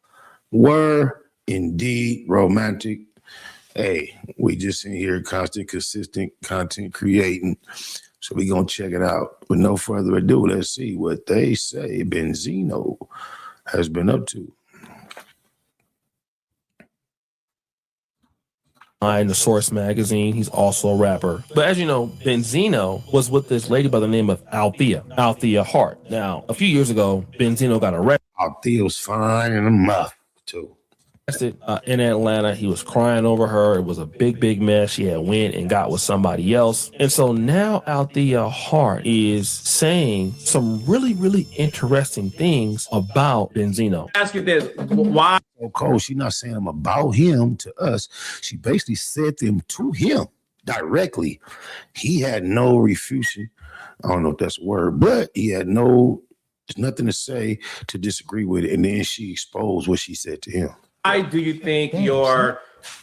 Speaker 5: were indeed romantic. Hey, we just in here constant, consistent content creating. So we're going to check it out. With no further ado, let's see what they say Benzino has been up to.
Speaker 15: In the Source magazine, he's also a rapper. But as you know, Benzino was with this lady by the name of Althea Hart. Now, a few years ago, Benzino got arrested.
Speaker 5: Althea was fine in the mouth, too.
Speaker 15: In Atlanta, he was crying over her. It was a big mess. She had went and got with somebody else. And so now Althea Hart is saying some really interesting things about Benzino.
Speaker 16: Ask you this, why?
Speaker 5: So Cole, she's not saying them about him to us. She basically said them to him directly. He had no refutation. I don't know if that's a word, but he had there's nothing to say to disagree with it. And then she exposed what she said to him.
Speaker 16: Why do you think your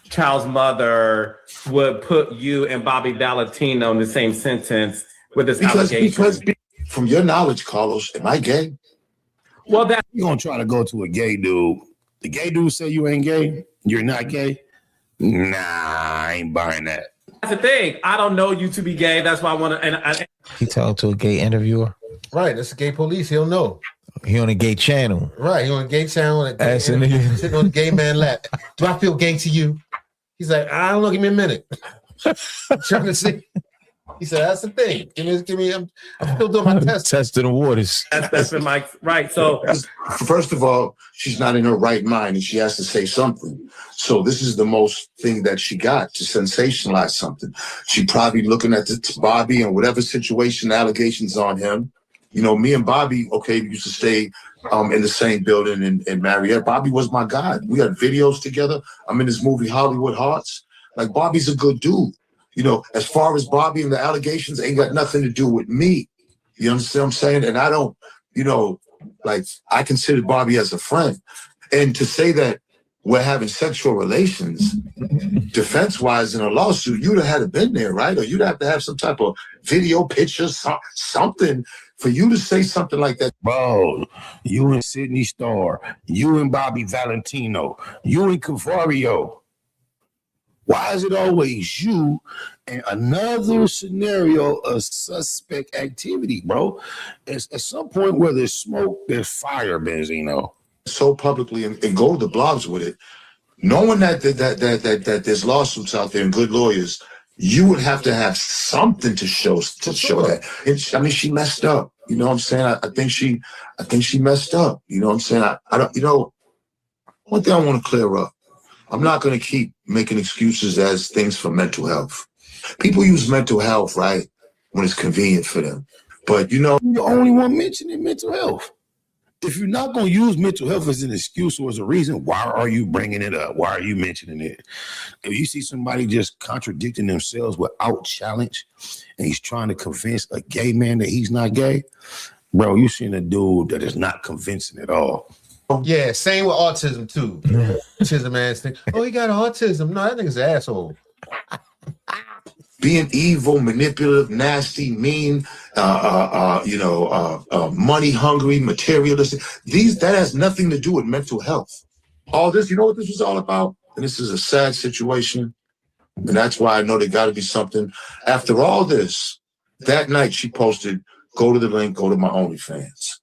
Speaker 16: child's mother would put you and Bobby Valentino in the same sentence with this allegation?
Speaker 17: Because from your knowledge, Carlos, am I gay?
Speaker 16: Well, that
Speaker 5: you're gonna try to go to a gay dude. The gay dude say you ain't gay, you're not gay. Nah, I ain't buying that.
Speaker 16: That's the thing. I don't know you to be gay. That's why I want to.
Speaker 18: He talked to a gay interviewer.
Speaker 17: Right, that's the gay police. He'll know.
Speaker 18: He on a gay channel.
Speaker 17: Right, he on a gay channel. Sitting on a gay man lap. Do I feel gay to you? He's like, I don't know. Give me a minute. I'm trying to see. He said, "That's the thing. Give me. I'm still doing my test.
Speaker 18: Testing the waters."
Speaker 16: That's been my right. So
Speaker 19: first of all, she's not in her right mind, and she has to say something. So this is the most thing that she got to sensationalize something. She probably looking at the Bobby and whatever situation, allegations on him. You know, me and Bobby, okay, used to stay in the same building in Marietta. Bobby was my guy. We had videos together. I'm in this movie Hollywood Hearts. Like, Bobby's a good dude. You know, as far as Bobby and the allegations, ain't got nothing to do with me. You understand what I'm saying? And I don't, you know, like, I consider Bobby as a friend. And to say that we're having sexual relations, defense-wise in a lawsuit, you'd have had to been there, right? Or you'd have to have some type of video, picture, something for you to say something like that.
Speaker 5: Bro, you and Sydney Starr, you and Bobby Valentino, you and Cavario. Why is it always you and another scenario of suspect activity, bro? At some point where there's smoke, there's fire, Benzino.
Speaker 19: So publicly and go to the blogs with it, knowing that there's lawsuits out there and good lawyers, you would have to have something to show that. And, I mean, she messed up. You know what I'm saying? I think she messed up. You know what I'm saying? I don't. You know, one thing I want to clear up. I'm not going to keep making excuses as things for mental health. People use mental health, right, when it's convenient for them. But, you know,
Speaker 5: you're the only one mentioning mental health. If you're not going to use mental health as an excuse or as a reason, why are you bringing it up? Why are you mentioning it? If you see somebody just contradicting themselves without challenge, and he's trying to convince a gay man that he's not gay, bro, you seen a dude that is not convincing at all.
Speaker 17: Yeah, same with autism too. Autism ass thing. Oh, he got autism. No, that nigga's an asshole.
Speaker 19: Being evil, manipulative, nasty, mean, money hungry, materialistic. That has nothing to do with mental health. All this, you know what this was all about? And this is a sad situation. And that's why I know there got to be something. After all this, that night she posted, "Go to the link, go to my OnlyFans."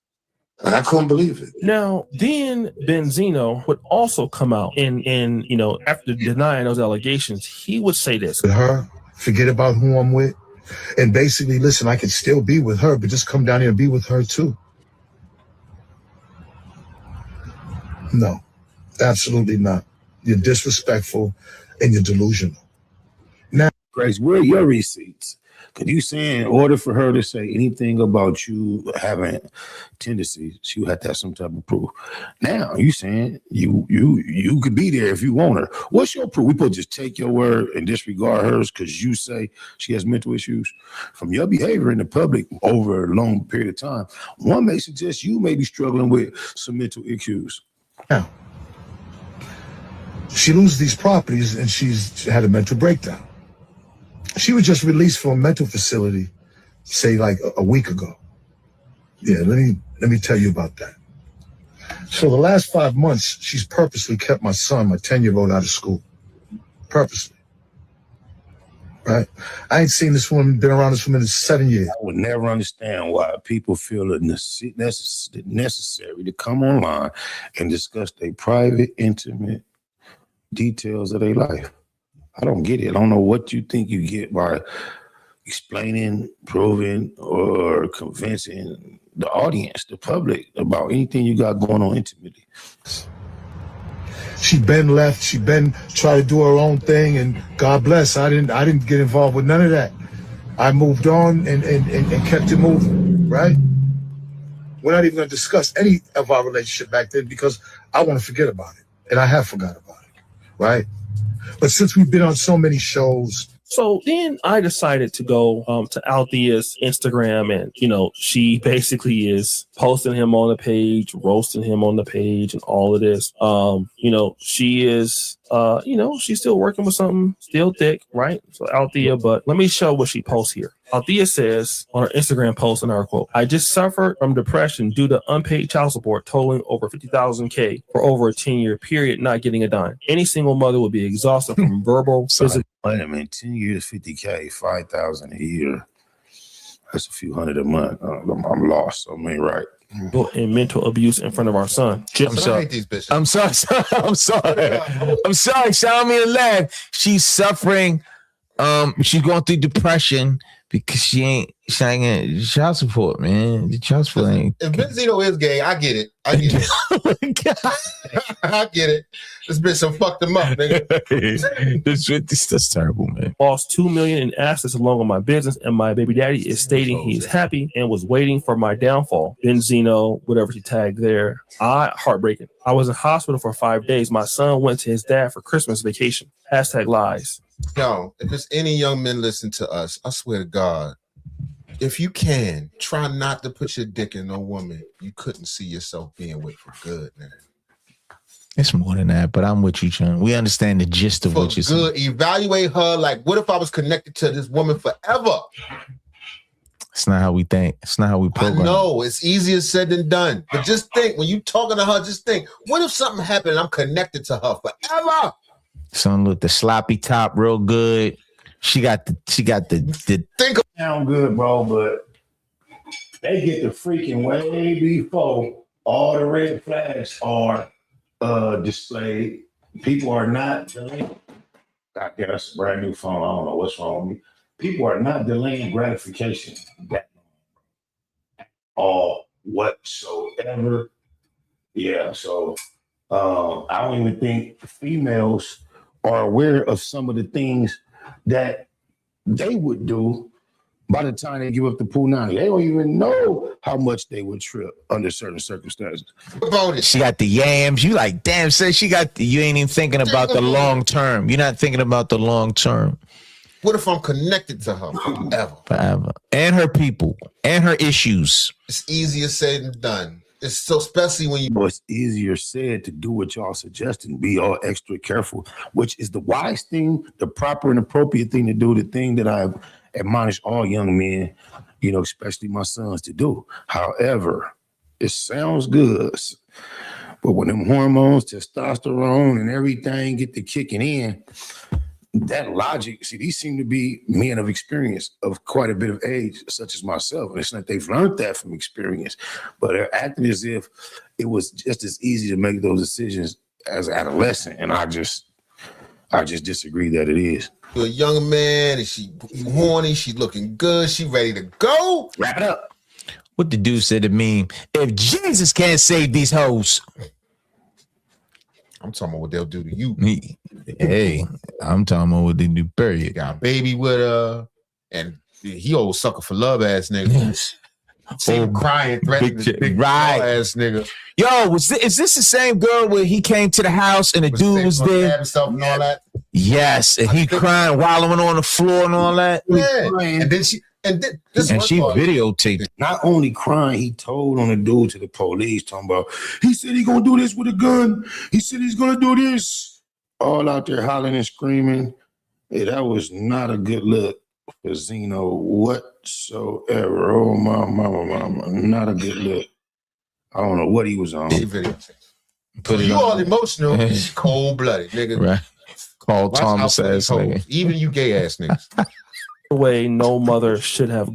Speaker 19: And I couldn't believe it.
Speaker 15: Now, then Benzino would also come out and you know, after denying those allegations, he would say this.
Speaker 20: With her, forget about who I'm with. And basically, listen, I can still be with her, but just come down here and be with her too. No, absolutely not. You're disrespectful and you're delusional. Now,
Speaker 5: Grace, where are your receipts? Because you saying in order for her to say anything about you having tendencies, she would have to have some type of proof. Now you saying you could be there if you want her. What's your proof? We supposed to just take your word and disregard hers because you say she has mental issues? From your behavior in the public over a long period of time, one may suggest you may be struggling with some mental issues.
Speaker 20: Now, she loses these properties and she's had a mental breakdown. She was just released from a mental facility, say like a week ago. Yeah, let me tell you about that. So the last 5 months, she's purposely kept my son, my 10-year-old, out of school. Purposely. Right? I ain't seen this woman, been around this woman in 7 years.
Speaker 5: I would never understand why people feel it necessary to come online and discuss their private, intimate details of their life. I don't get it. I don't know what you think you get by explaining, proving, or convincing the audience, the public, about anything you got going on intimately.
Speaker 20: She been left. She been try to do her own thing, and God bless. I didn't get involved with none of that. I moved on and kept it moving. Right? We're not even going to discuss any of our relationship back then because I want to forget about it, and I have forgot about it. Right? But since we've been on so many shows.
Speaker 15: So then I decided to go to Althea's Instagram, and, you know, she basically is posting him on the page, roasting him on the page, and all of this. You know, she is, she's still working with something, still thick, right? So Althea, but let me show what she posts here. Althea says on her Instagram post, in our quote, "I just suffered from depression due to unpaid child support totaling over $50,000 for over a 10-year period, not getting a dime. Any single mother would be exhausted from verbal, physical."
Speaker 5: Wait a minute, 10 years, $50K, $5,000 a year. That's a few hundred a month. I'm lost. I mean, right.
Speaker 15: And mental abuse in front of our son.
Speaker 17: I'm sorry. These bitches.
Speaker 18: I'm sorry. Sound me and laugh. She's suffering. She's going through depression Because she ain't getting child support, man. The child support ain't.
Speaker 17: If Benzino is gay, I get it. I get it. I get it. This bitch some fucked him up, nigga.
Speaker 18: That's terrible, man.
Speaker 15: Lost $2 million in assets along with my business, and my baby daddy is stating he is happy and was waiting for my downfall. Benzino, whatever she tagged there. Heartbreaking. I was in hospital for 5 days. My son went to his dad for Christmas vacation. #lies.
Speaker 17: Yo, if there's any young men listen to us, I swear to God, if you can, try not to put your dick in no woman you couldn't see yourself being with for good, man.
Speaker 18: It's more than that, but I'm with you, John. We understand the gist of what you're saying.
Speaker 17: Good. Evaluate her like, what if I was connected to this woman forever?
Speaker 18: It's not how we think. It's not how we program.
Speaker 17: I know it's easier said than done, but just think when you talking to her, just think, what if something happened and I'm connected to her forever?
Speaker 18: Son with the sloppy top, real good. She got the
Speaker 5: think sound good, bro, but they get the freaking way before all the red flags are displayed. People are not delaying. God, yeah, that's a brand new phone. I don't know what's wrong with me. People are not delaying gratification that all whatsoever. Yeah, so I don't even think females are aware of some of the things that they would do by the time they give up the punani. They don't even know how much they would trip under certain circumstances.
Speaker 18: She got the yams. You like, damn, say she got you ain't even thinking about the long term. You're not thinking about the long term.
Speaker 17: What if I'm connected to her
Speaker 18: forever? And her people and her issues.
Speaker 17: It's easier said than done. It's so, especially when you.
Speaker 5: It's easier said to do what y'all suggesting. Be all extra careful, which is the wise thing, the proper and appropriate thing to do, the thing that I admonish all young men, you know, especially my sons, to do. However, it sounds good, but when them hormones, testosterone, and everything get to kicking in, that logic, see, these seem to be men of experience of quite a bit of age, such as myself. And it's not they've learned that from experience, but they're acting as if it was just as easy to make those decisions as an adolescent. And I just disagree that it is.
Speaker 17: You're a young man and she horny, she looking good, she ready to go.
Speaker 5: Wrap it up.
Speaker 18: What the dude said to me, if Jesus can't save these hoes.
Speaker 17: I'm talking about what they'll do to you.
Speaker 18: Hey, I'm talking about what they do, period.
Speaker 17: Got a baby with her, and he old sucker for love ass nigga. See him crying, threatening this big ass nigga.
Speaker 18: Yo, is this the same girl where he came to the house and the dude was there?
Speaker 17: Himself and all that?
Speaker 18: Yes, and he crying, wallowing on the floor and all that.
Speaker 17: Yeah, and then she
Speaker 18: she videotaped it.
Speaker 5: Not only crying, he told on the dude to the police, talking about, he said he gonna do this with a gun. He said he's gonna do this. All out there hollering and screaming. Hey, that was not a good look for Zeno whatsoever. Oh, my mama. Not a good look. I don't know what he was on.
Speaker 17: Put you all emotional, cold-blooded, nigga.
Speaker 18: Right. Called Thomas ass nigga.
Speaker 17: Even you gay ass niggas.
Speaker 15: Way no mother should have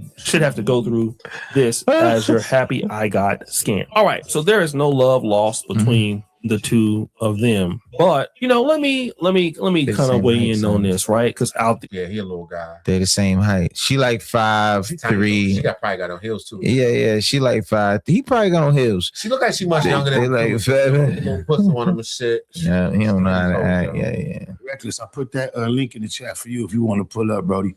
Speaker 15: to go through this as your happy I got scam. All right, so there is no love lost between the two of them, but you know, let me kind of weigh in on this, right? Because
Speaker 17: yeah, he a little guy.
Speaker 18: They're the same height. She like 5'3".
Speaker 17: She probably got on heels too.
Speaker 18: Yeah. She like 5. He probably got on heels.
Speaker 17: She look like she much younger than
Speaker 18: like 7.
Speaker 17: Pussy on him and shit.
Speaker 18: Yeah, he don't know how to act. Yeah.
Speaker 5: Reckless. I put that link in the chat for you if you want to pull up, Brody.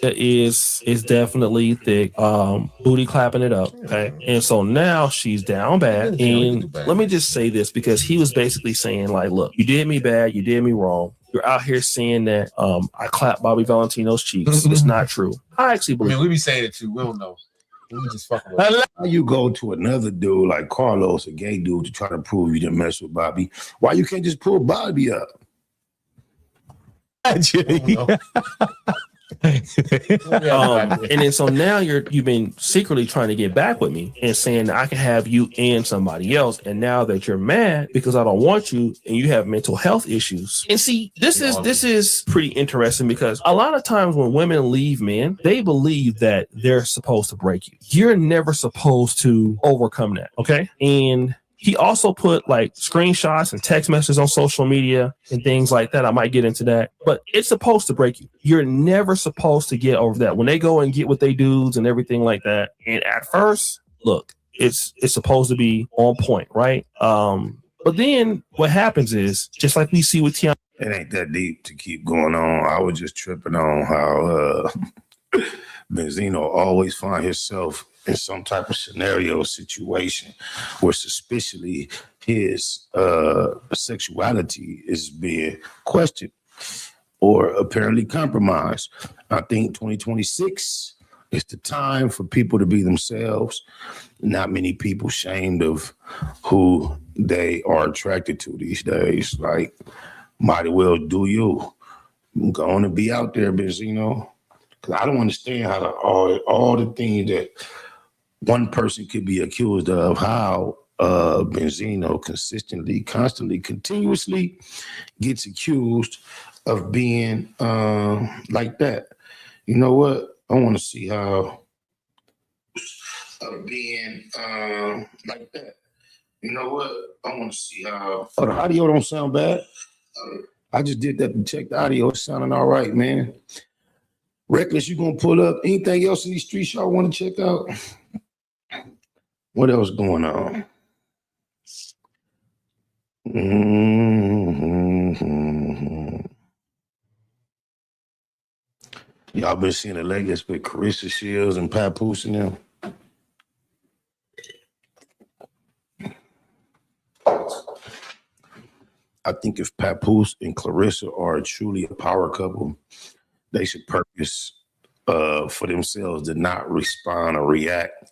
Speaker 15: It is definitely thick, booty clapping it up. Okay, and so now she's down bad. And let me just say this, because he was basically saying like, look, you did me bad, you did me wrong. You're out here saying that I clapped Bobby Valentino's cheeks. It's not true. I actually believe.
Speaker 17: I mean, we be saying it too. We don't know. We just fucking with it.
Speaker 5: How you go to another dude like Carlos, a gay dude, to try to prove you didn't mess with Bobby? Why you can't just pull Bobby up?
Speaker 15: And then so now you've been secretly trying to get back with me and saying that I can have you and somebody else, and now that you're mad because I don't want you and you have mental health issues. And see, this is pretty interesting, because a lot of times when women leave men, they believe that they're supposed to break you. You're never supposed to overcome that, okay? And he also put like screenshots and text messages on social media and things like that. I might get into that, but it's supposed to break you. You're never supposed to get over that. When they go and get with they dudes and everything like that. And at first, look, it's supposed to be on point, right? But then what happens is, just like we see with Tiana.
Speaker 5: It ain't that deep to keep going on. I was just tripping on how Benzino always find himself in some type of scenario situation where suspiciously his sexuality is being questioned or apparently compromised. I think 2026 is the time for people to be themselves. Not many people ashamed of who they are attracted to these days. Like, might as well do you. Go on and be out there, Benzino. Because I don't understand how all the things that one person could be accused of, how Benzino consistently, constantly, continuously gets accused of being like that. You know what? I want to see how being like that. You know what? I want to see how. Oh, the audio don't sound bad. I just did that to check the audio. It's sounding all right, man. Reckless, you gonna pull up anything else in these streets y'all want to check out? What else going on? Y'all been seeing the Lakers with Carissa Shields and Papoose and them? I think if Papoose and Clarissa are truly a power couple, they should purpose for themselves to not respond or react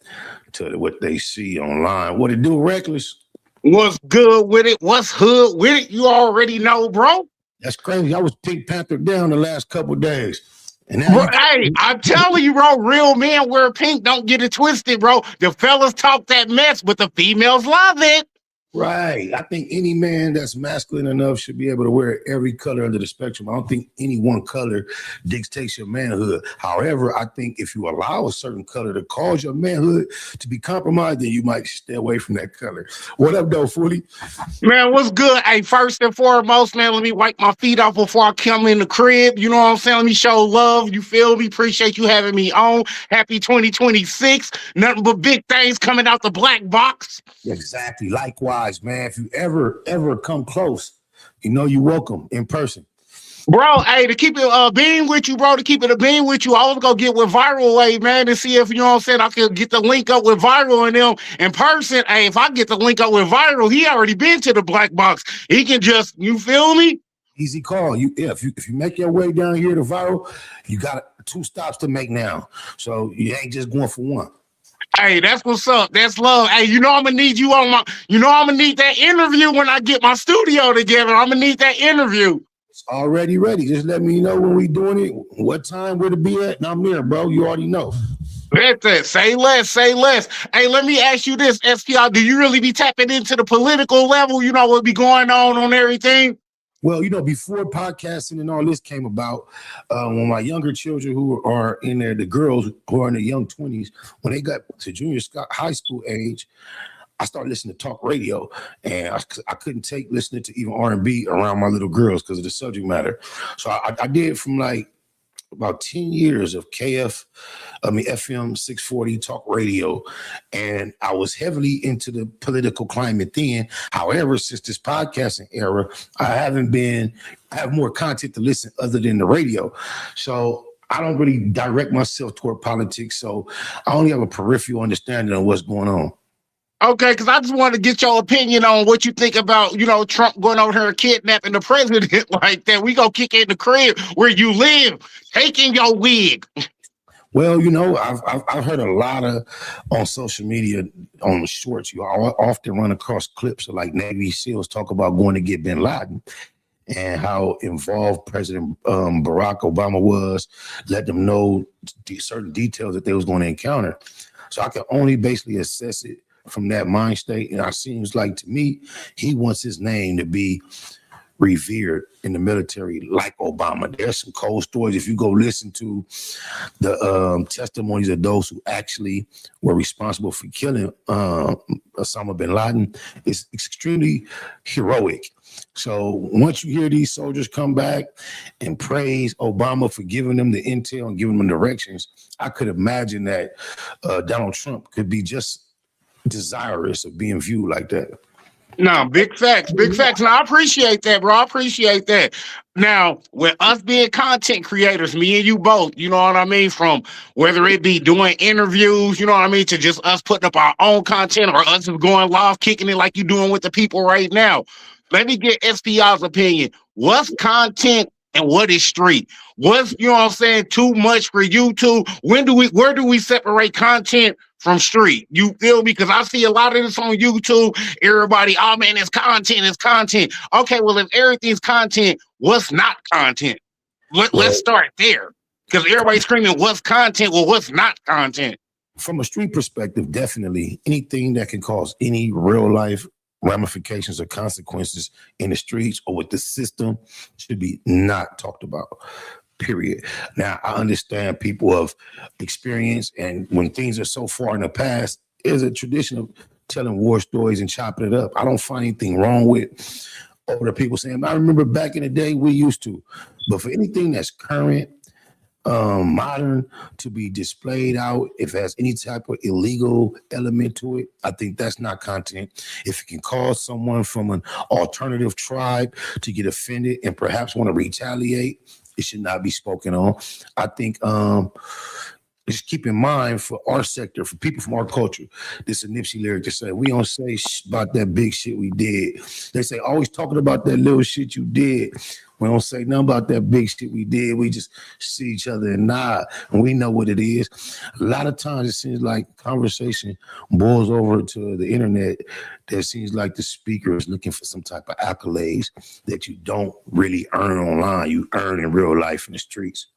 Speaker 5: to what they see online. What it do, Reckless?
Speaker 21: What's good with it? What's hood with it? You already know, bro.
Speaker 5: That's crazy. I was Pink Panther down the last couple of days. And
Speaker 21: bro, hey, I'm telling you, bro, real men wear pink. Don't get it twisted, bro. The fellas talk that mess, but the females love it.
Speaker 5: Right. I think any man that's masculine enough should be able to wear every color under the spectrum. I don't think any one color dictates your manhood. However, I think if you allow a certain color to cause your manhood to be compromised, then you might stay away from that color. What up, though, Footy?
Speaker 21: Man, what's good? Hey, first and foremost, man, let me wipe my feet off before I come in the crib. You know what I'm saying? Let me show love. You feel me? Appreciate you having me on. Happy 2026. Nothing but big things coming out the black box.
Speaker 5: Exactly. Likewise, man. If you ever come close, you know you're welcome in person.
Speaker 21: Bro, hey, to keep it a beam with you, bro, to keep it a beam with you, I was gonna get with Viral Way, man, to see if, you know what I'm saying, I could get the link up with Viral and them in person. Hey, if I get the link up with Viral, he already been to the black box. He can just, you feel me?
Speaker 5: Easy call. If you make your way down here to Viral, you got 2 stops to make now. So you ain't just going for one.
Speaker 21: Hey, that's what's up. That's love. Hey, you know I'm gonna need you on my, you know I'm gonna need that interview when I get my studio together. I'm gonna need that interview.
Speaker 5: It's already ready. Just let me know when we doing it, what time, where to be at, and I'm there, bro. You already know.
Speaker 21: That's it. Say less, say less. Hey, let me ask you this, SPR. Do you really be tapping into the political level? You know what be going on everything?
Speaker 5: Well, you know, before podcasting and all this came about, when my younger children who are in there, the girls who are in their young 20s, when they got to junior high school age, I started listening to talk radio, and I couldn't take listening to even R&B around my little girls because of the subject matter. So I did from like about 10 years of FM 640 talk radio, and I was heavily into the political climate then. However, since this podcasting era, I have more content to listen other than the radio. So I don't really direct myself toward politics, so I only have a peripheral understanding of what's going on.
Speaker 21: Okay, because I just want to get your opinion on what you think about, you know, Trump going over here and kidnapping the president like that. We gonna kick in the crib where you live, taking your wig.
Speaker 5: Well, you know, I've heard a lot on social media on the shorts. You often run across clips of like Navy SEALs talk about going to get bin Laden and how involved President Barack Obama was, let them know certain details that they was going to encounter. So I can only basically assess it from that mind state. And it seems like to me, he wants his name to be revered in the military like Obama. There's some cold stories. If you go listen to the testimonies of those who actually were responsible for killing Osama bin Laden, it's extremely heroic. So once you hear these soldiers come back and praise Obama for giving them the intel and giving them directions, I could imagine that Donald Trump could be just desirous of being viewed like that.
Speaker 21: No, big facts, big facts. And I appreciate that, bro. I appreciate that. Now, with us being content creators, me and you both, you know what I mean? From whether it be doing interviews, you know what I mean, to just us putting up our own content or us going live, kicking it like you're doing with the people right now. Let me get SPI's opinion. What's content and what is street? What's, you know what I'm saying, too much for YouTube? Where do we separate content from street? You feel me? Because I see a lot of this on YouTube. Everybody, oh man, it's content, it's content. Okay, well, if everything's content, what's not content? Let's start there. Because everybody's screaming, what's content? Well, what's not content?
Speaker 5: From a street perspective, definitely anything that can cause any real life ramifications or consequences in the streets or with the system should be not talked about. Period. Now, I understand people of experience, and when things are so far in the past, there's a tradition of telling war stories and chopping it up. I don't find anything wrong with older people saying, I remember back in the day we used to. But for anything that's current, modern, to be displayed out, if it has any type of illegal element to it, I think that's not content. If it can cause someone from an alternative tribe to get offended and perhaps want to retaliate, it should not be spoken on. I think just keep in mind for our sector, for people from our culture, this is a Nipsey lyric to say, we don't say about that big shit we did. They say, always talking about that little shit you did. We don't say nothing about that big shit we did. We just see each other and nod, and we know what it is. A lot of times it seems like conversation boils over to the internet. That seems like the speaker is looking for some type of accolades that you don't really earn online. You earn in real life in the streets.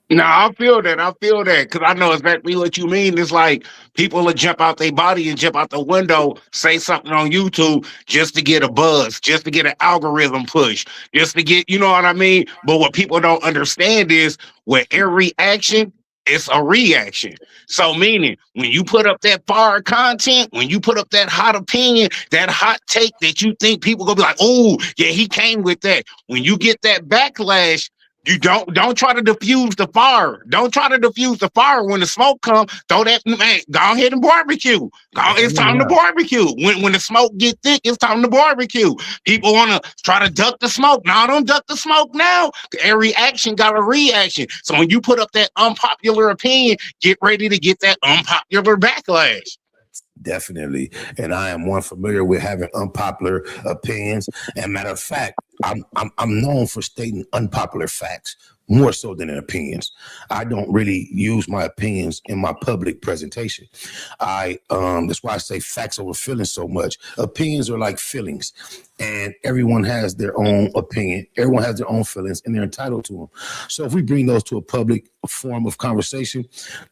Speaker 21: No, I feel that. I feel that because I know exactly what you mean. It's like people will jump out their body and jump out the window, say something on YouTube just to get a buzz, just to get an algorithm push, just to get, you know what I mean? But what people don't understand is with every action, it's a reaction. So meaning when you put up that fire content, when you put up that hot opinion, that hot take that you think people gonna be like, oh, yeah, he came with that. When you get that backlash, you don't try to diffuse the fire. Don't try to diffuse the fire when the smoke comes. Throw that, man, go ahead and barbecue. It's time to barbecue. When the smoke get thick, it's time to barbecue. People want to try to duck the smoke. No, don't duck the smoke now. Every action got a reaction. So when you put up that unpopular opinion, get ready to get that unpopular backlash.
Speaker 5: Definitely. And I am one familiar with having unpopular opinions. And matter of fact, I'm known for stating unpopular facts more so than in opinions. I don't really use my opinions in my public presentation. That's why I say facts over feelings so much. Opinions are like feelings, and everyone has their own opinion. Everyone has their own feelings, and they're entitled to them. So if we bring those to a public form of conversation,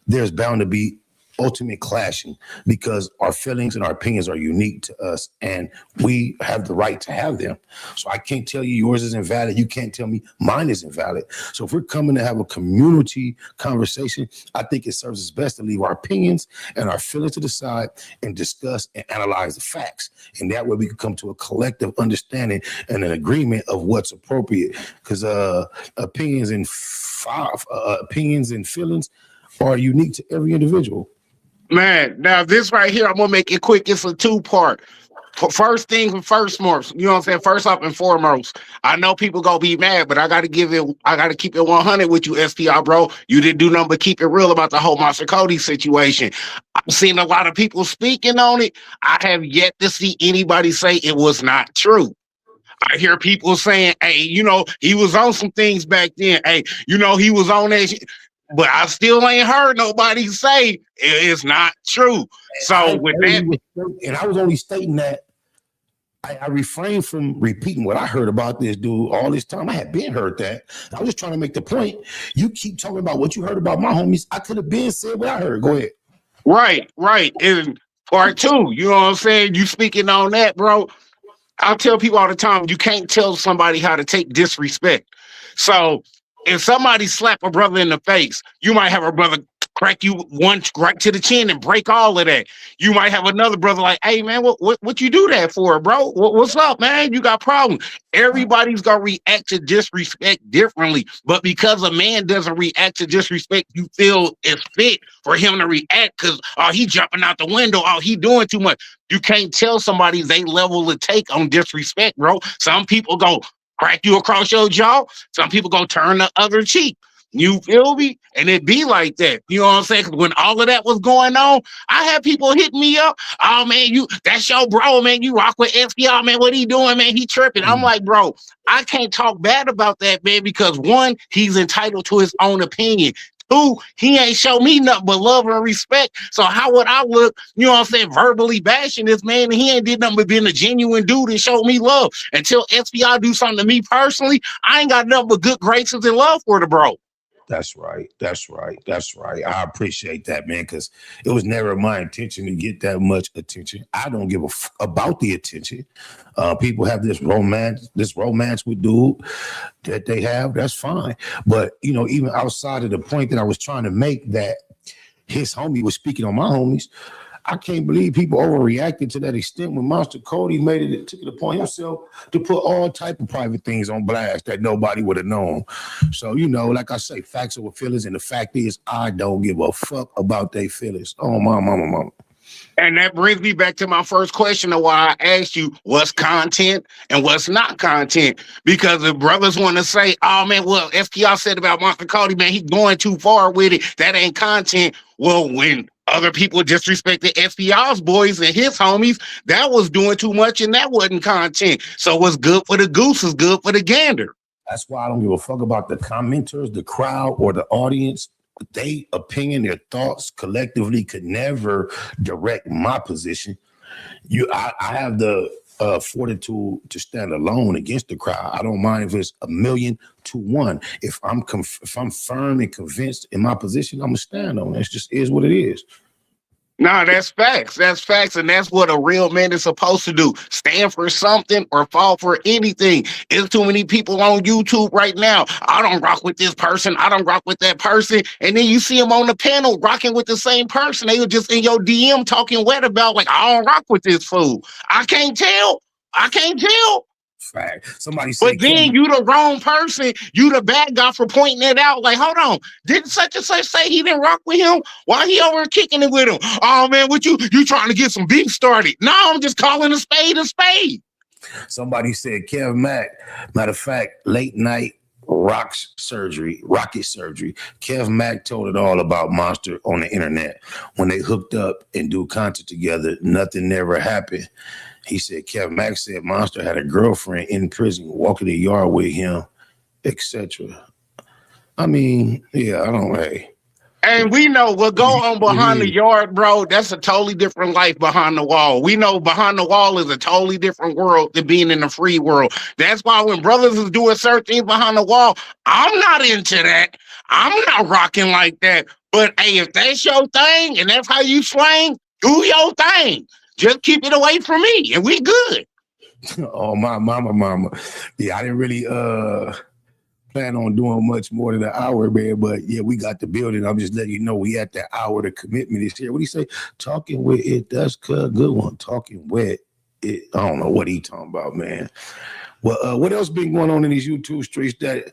Speaker 5: there's bound to be ultimate clashing because our feelings and our opinions are unique to us and we have the right to have them. So I can't tell you yours is invalid. You can't tell me mine is invalid. So if we're coming to have a community conversation, I think it serves us best to leave our opinions and our feelings to the side and discuss and analyze the facts. And that way we can come to a collective understanding and an agreement of what's appropriate, because opinions and feelings are unique to every individual.
Speaker 21: Man, now this right here, I'm gonna make it quick. It's a two-part. First things and first, you know what I'm saying? First up and foremost, I know people gonna be mad, but I gotta keep it 100 with you, SPI, bro. You didn't do nothing but keep it real about the whole Monster Cody situation. I've seen a lot of people speaking on it. I have yet to see anybody say it was not true. I hear people saying, hey, you know, he was on some things back then. Hey, you know, he was on that shit. But I still ain't heard nobody say it's not true. So with that,
Speaker 5: and I was only stating that I refrained from repeating what I heard about this dude all this time. I had been heard that. I was just trying to make the point. You keep talking about what you heard about my homies. I could have been said what I heard. Go ahead.
Speaker 21: Right. And part two, you know what I'm saying? You speaking on that, bro. I'll tell people all the time, you can't tell somebody how to take disrespect. So if somebody slap a brother in the face, you might have a brother crack you once right to the chin and break all of that. You might have another brother like, hey man, what you do that for, bro? What's up, man? You got problems. Everybody's gonna react to disrespect differently, but because a man doesn't react to disrespect, you feel it's fit for him to react because he jumping out the window, he doing too much. You can't tell somebody they level to take on disrespect, bro. Some people go crack you across your jaw. Some people go turn the other cheek. You feel me? And it be like that. You know what I'm saying? 'Cause when all of that was going on, I had people hitting me up. Oh man, that's your bro, man. You rock with SPR, man. What he doing, man? He tripping. I'm like, bro, I can't talk bad about that, man, because one, he's entitled to his own opinion. Two, he ain't show me nothing but love and respect. So how would I look, you know what I'm saying, verbally bashing this man? And he ain't did nothing but being a genuine dude and show me love. Until SPR do something to me personally, I ain't got nothing but good graces and love for the bro.
Speaker 5: That's right. That's right. That's right. I appreciate that, man, because it was never my intention to get that much attention. I don't give a about the attention. People have this romance with dude that they have. That's fine. But, you know, even outside of the point that I was trying to make that his homie was speaking on my homies, I can't believe people overreacted to that extent when Monster Cody made it to the point himself to put all type of private things on blast that nobody would have known. So, you know, like I say, facts over feelings, and the fact is I don't give a fuck about their feelings. Oh, my mama.
Speaker 21: And that brings me back to my first question of why I asked you what's content and what's not content. Because if brothers want to say, oh man, well, FPR said about Monster Cody, man, he's going too far with it. That ain't content. Well, when other people disrespected FPR's boys and his homies, that was doing too much and that wasn't content. So what's good for the goose is good for the gander.
Speaker 5: That's why I don't give a fuck about the commenters, the crowd, or the audience. Their opinion, their thoughts collectively could never direct my position. I have the fortitude to stand alone against the crowd. I don't mind if it's 1,000,000 to 1. If I'm firm and convinced in my position, I'm gonna stand on it. It just is what it is.
Speaker 21: Nah, that's facts. That's facts. And that's what a real man is supposed to do. Stand for something or fall for anything. There's too many people on YouTube right now. I don't rock with this person. I don't rock with that person. And then you see them on the panel rocking with the same person. They were just in your DM talking wet about, like, I don't rock with this fool. I can't tell.
Speaker 5: Fact. Somebody said,
Speaker 21: but then you the wrong person. You the bad guy for pointing it out. Like, hold on, didn't such and such say he didn't rock with him? Why he over kicking it with him? Oh man, what you trying to get some beef started? No, I'm just calling a spade a spade.
Speaker 5: Somebody said Kev Mack. Matter of fact, late night rocket surgery. Kev Mack told it all about Monster on the internet. When they hooked up and do content together, nothing never happened. He said, Kev Mack said Monster had a girlfriend in prison, walking the yard with him, etc. I mean, yeah, I don't, hey.
Speaker 21: And we know what go on behind the yard, bro. That's a totally different life behind the wall. We know behind the wall is a totally different world than being in the free world. That's why when brothers is doing certain things behind the wall, I'm not into that. I'm not rocking like that. But hey, if that's your thing and that's how you swing, do your thing. Just keep it away from me, and we good.
Speaker 5: Oh, my mama. Yeah, I didn't really plan on doing much more than an hour, man. But yeah, we got the building. I'm just letting you know we at that hour. The commitment is here. What do you say? Talking with it. That's a good one. Talking with it. I don't know what he talking about, man. Well, what else been going on in these YouTube streets that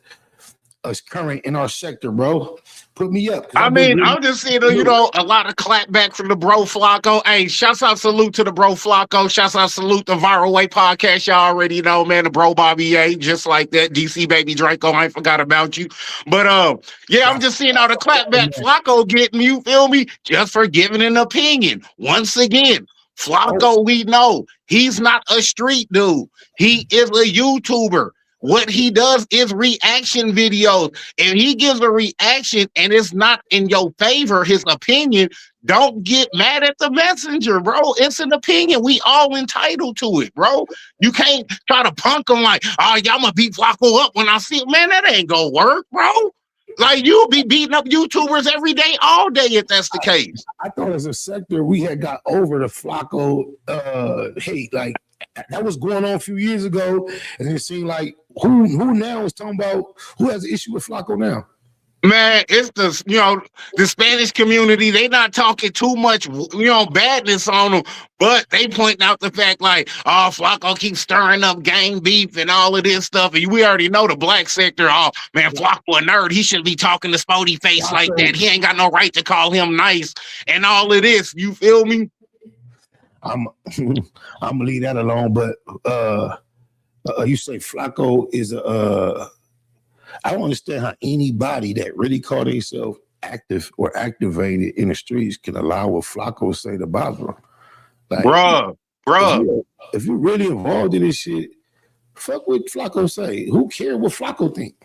Speaker 5: is current in our sector, bro? Put me up.
Speaker 21: I mean, I'm just seeing, you know, a lot of clapback from the bro Flacco. Hey, shouts out, salute to the bro Flacco. Shouts out, salute the Viral Way podcast. Y'all already know, man, the bro Bobby A, just like that. DC Baby Draco, I ain't forgot about you. But yeah, I'm just seeing all the clapback Flacco getting, you feel me? Just for giving an opinion. Once again, Flacco, we know he's not a street dude. He is a YouTuber. What he does is reaction videos. If he gives a reaction and it's not in your favor, his opinion, don't get mad at the messenger, bro. It's an opinion. We all entitled to it, bro. You can't try to punk him like, oh, y'all gonna beat Flacco up when I see it. Man, that ain't gonna work, bro. Like, you'll be beating up YouTubers every day, all day, if that's the case.
Speaker 5: I thought as a sector, we had got over the Flacco hate. Like, That was going on a few years ago, and it seemed like who now is talking about who has an issue with Flacco now?
Speaker 21: Man, it's the Spanish community. They not talking too much, badness on them, but they pointing out the fact like, oh, Flacco keeps stirring up gang beef and all of this stuff. And we already know the black sector. Oh man, Flacco a nerd. He shouldn't be talking to Spody Face like that. He ain't got no right to call him nice and all of this. You feel me?
Speaker 5: I'm gonna leave that alone. But you say Flacco is I don't understand how anybody that really call themselves active or activated in the streets can allow what Flacco say to bother them. Like,
Speaker 21: bruh.
Speaker 5: If you're really involved in this shit, fuck what Flacco say. Who cares what Flacco think?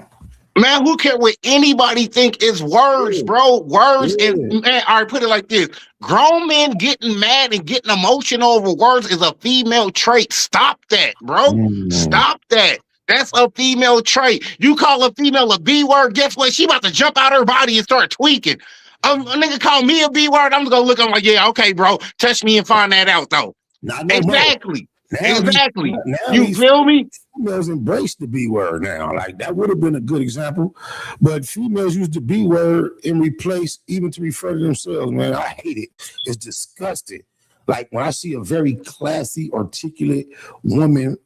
Speaker 21: Man, who care what anybody think is words, bro? Words and man, all right, put it like this. Grown men getting mad and getting emotional over words is a female trait. Stop that, bro. Stop that. That's a female trait. You call a female a B word, guess what? She about to jump out her body and start tweaking. A nigga call me a B word, I'm just gonna look at him like, yeah, okay, bro. Touch me and find that out, though. Exactly. Exactly. You feel me?
Speaker 5: Females embrace the B word now. Like, that would have been a good example. But females use the B word in replace, even to refer to themselves, man. I hate it. It's disgusting. Like, when I see a very classy, articulate woman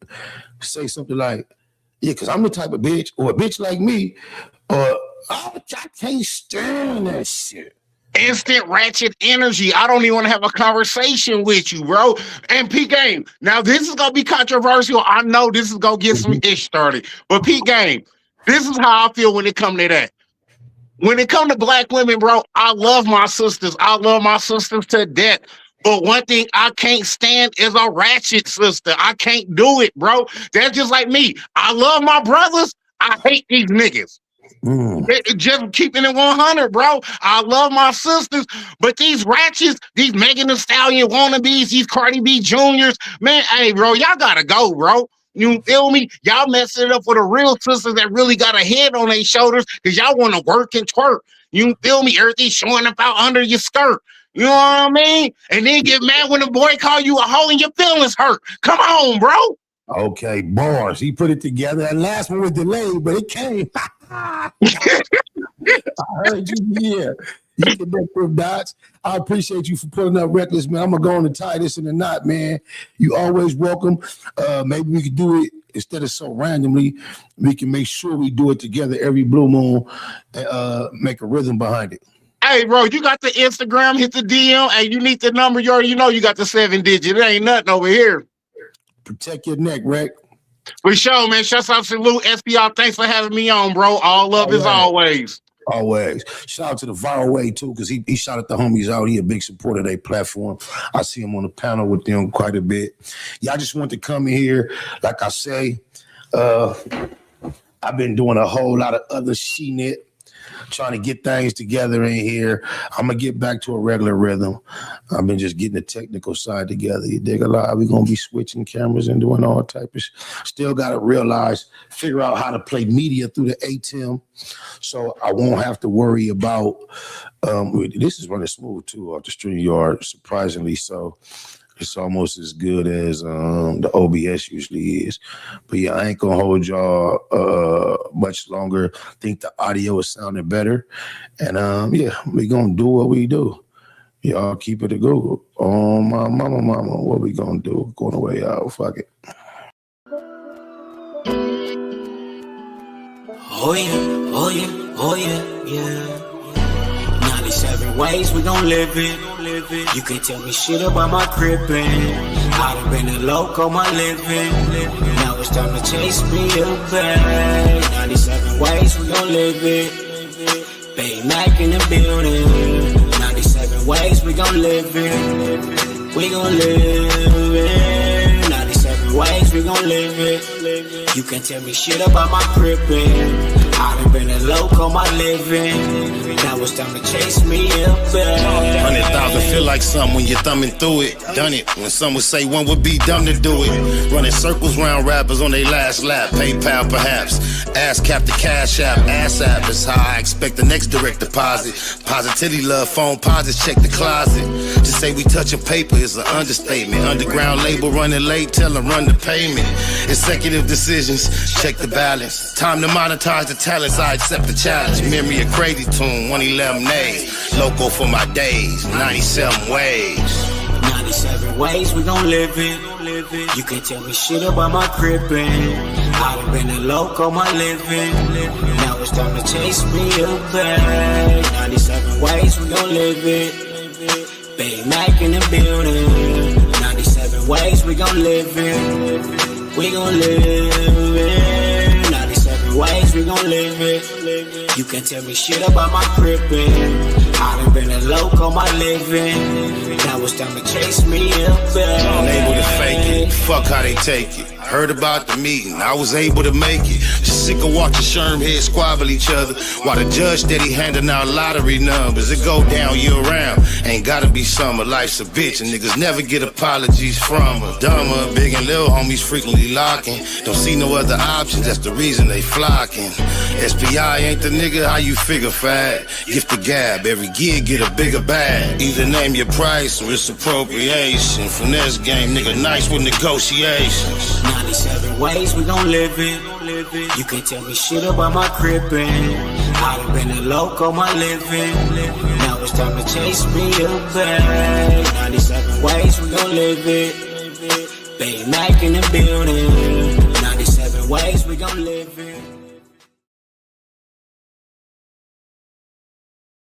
Speaker 5: say something like, yeah, because I'm the type of bitch, or a bitch like me, I can't stand that shit.
Speaker 21: Instant ratchet energy. I don't even want to have a conversation with you, bro. And P Game. Now, this is gonna be controversial. I know this is gonna get some ish started. But P Game, this is how I feel when it come to that. When it come to black women, bro, I love my sisters. I love my sisters to death. But one thing I can't stand is a ratchet sister. I can't do it, bro. That's just like me. I love my brothers. I hate these niggas. Just keeping it 100, bro. I love my sisters, but these ratchets, these Megan Thee Stallion wannabes, these Cardi B Juniors, man, hey, bro, y'all gotta go, bro. You feel me? Y'all messing it up for the real sisters that really got a head on their shoulders because y'all want to work and twerk. You feel me? Everything showing up out under your skirt. You know what I mean? And then get mad when the boy call you a hoe and your feelings hurt. Come on, bro.
Speaker 5: Okay, bars. He put it together. That last one was delayed, but it came. I heard you. Yeah. You can make them dots. I appreciate you for pulling up Reckless, man. I'm going to go on and tie this in a knot, man. You always welcome. Maybe we could do it instead of so randomly. We can make sure we do it together every blue moon and make a rhythm behind it.
Speaker 21: Hey, bro, you got the Instagram, hit the DM, and you need the number. You already know you got the 7-digit. It ain't nothing over here.
Speaker 5: Protect your neck, Rec.
Speaker 21: For sure, man. Shouts out, salute, SPR. Thanks for having me on, bro. All love as always.
Speaker 5: Always. Shout out to the Viral Way, too, because he shot at the homies out. He a big supporter of their platform. I see him on the panel with them quite a bit. Yeah, I just want to come in here. Like I say, I've been doing a whole lot of other she-knit, trying to get things together in here. I'm going to get back to a regular rhythm. I've been just getting the technical side together. You dig a lot? We're going to be switching cameras and doing all type of Still got to figure out how to play media through the ATEM so I won't have to worry about, this is running smooth too off the StreamYard, surprisingly so. It's almost as good as the OBS usually is. But yeah, I ain't gonna hold y'all much longer. I think the audio is sounding better. And yeah, we gonna do what we do. Y'all keep it a Google. Oh my mama, what we gonna do? Going away out, fuck it.
Speaker 14: Oh yeah, oh yeah, oh yeah, yeah. 97 ways we gon' live it. You can't tell me shit about my crippin'. I done been a loco my living. Now it's time to chase me away. 97 ways we gon' live it. Bay Mac in the building. 97 ways we gon' live it. We gon' live it. 97 ways we gon' live it. You can't tell me shit about my crippin'. I done been a loco my living. Now it's time to chase me up.
Speaker 2: 100,000 feel like something when you're thumbing through it. Done it when some would say one would be dumb to do it. Running circles round rappers on their last lap. PayPal perhaps. Ass cap the cash app. Ass app is how I expect the next direct deposit. Positivity love phone posits check the closet. To say we touching paper is an understatement. Underground label running late. Tell them run underpayment. Executive decisions, check the balance. Time to monetize the talents, I accept the challenge. Memory of crazy tune, 111 days. Loco for my days, 97 ways.
Speaker 3: 97 ways we gon' live it. You can't tell me shit about my crippin'. I done been a loco my living. Now it's time to chase me a bag. 97 ways we gon' live it. Big Mac in the building. 97 ways we gon' live it. We gon' live it. 97 ways we gon' live it. You can't tell me shit about my crippin'. I done been a loco my living. Now it's time to chase me a bag.
Speaker 2: Unable to fake it, fuck how they take it. Heard about the meeting, I was able to make it. Just sick of watching Sherm heads squabble each other while the judge steady handing out lottery numbers. It go down year round, ain't gotta be summer. Life's a bitch and niggas never get apologies from her. Dumber, big and little homies frequently locking. Don't see no other options, that's the reason they flocking. SPI ain't the nigga, how you figure fat? Gift the gab, every gig get a bigger bag. Either name your price or it's appropriation. Finesse game, nigga nice with negotiations.
Speaker 3: 97 ways we gon' live it. You can't tell me shit about my crippin'. I done been a loco my living. Now it's time to chase me a bag. 97 ways we gon' live it. Big Mac in the building. 97 ways we gon' live it.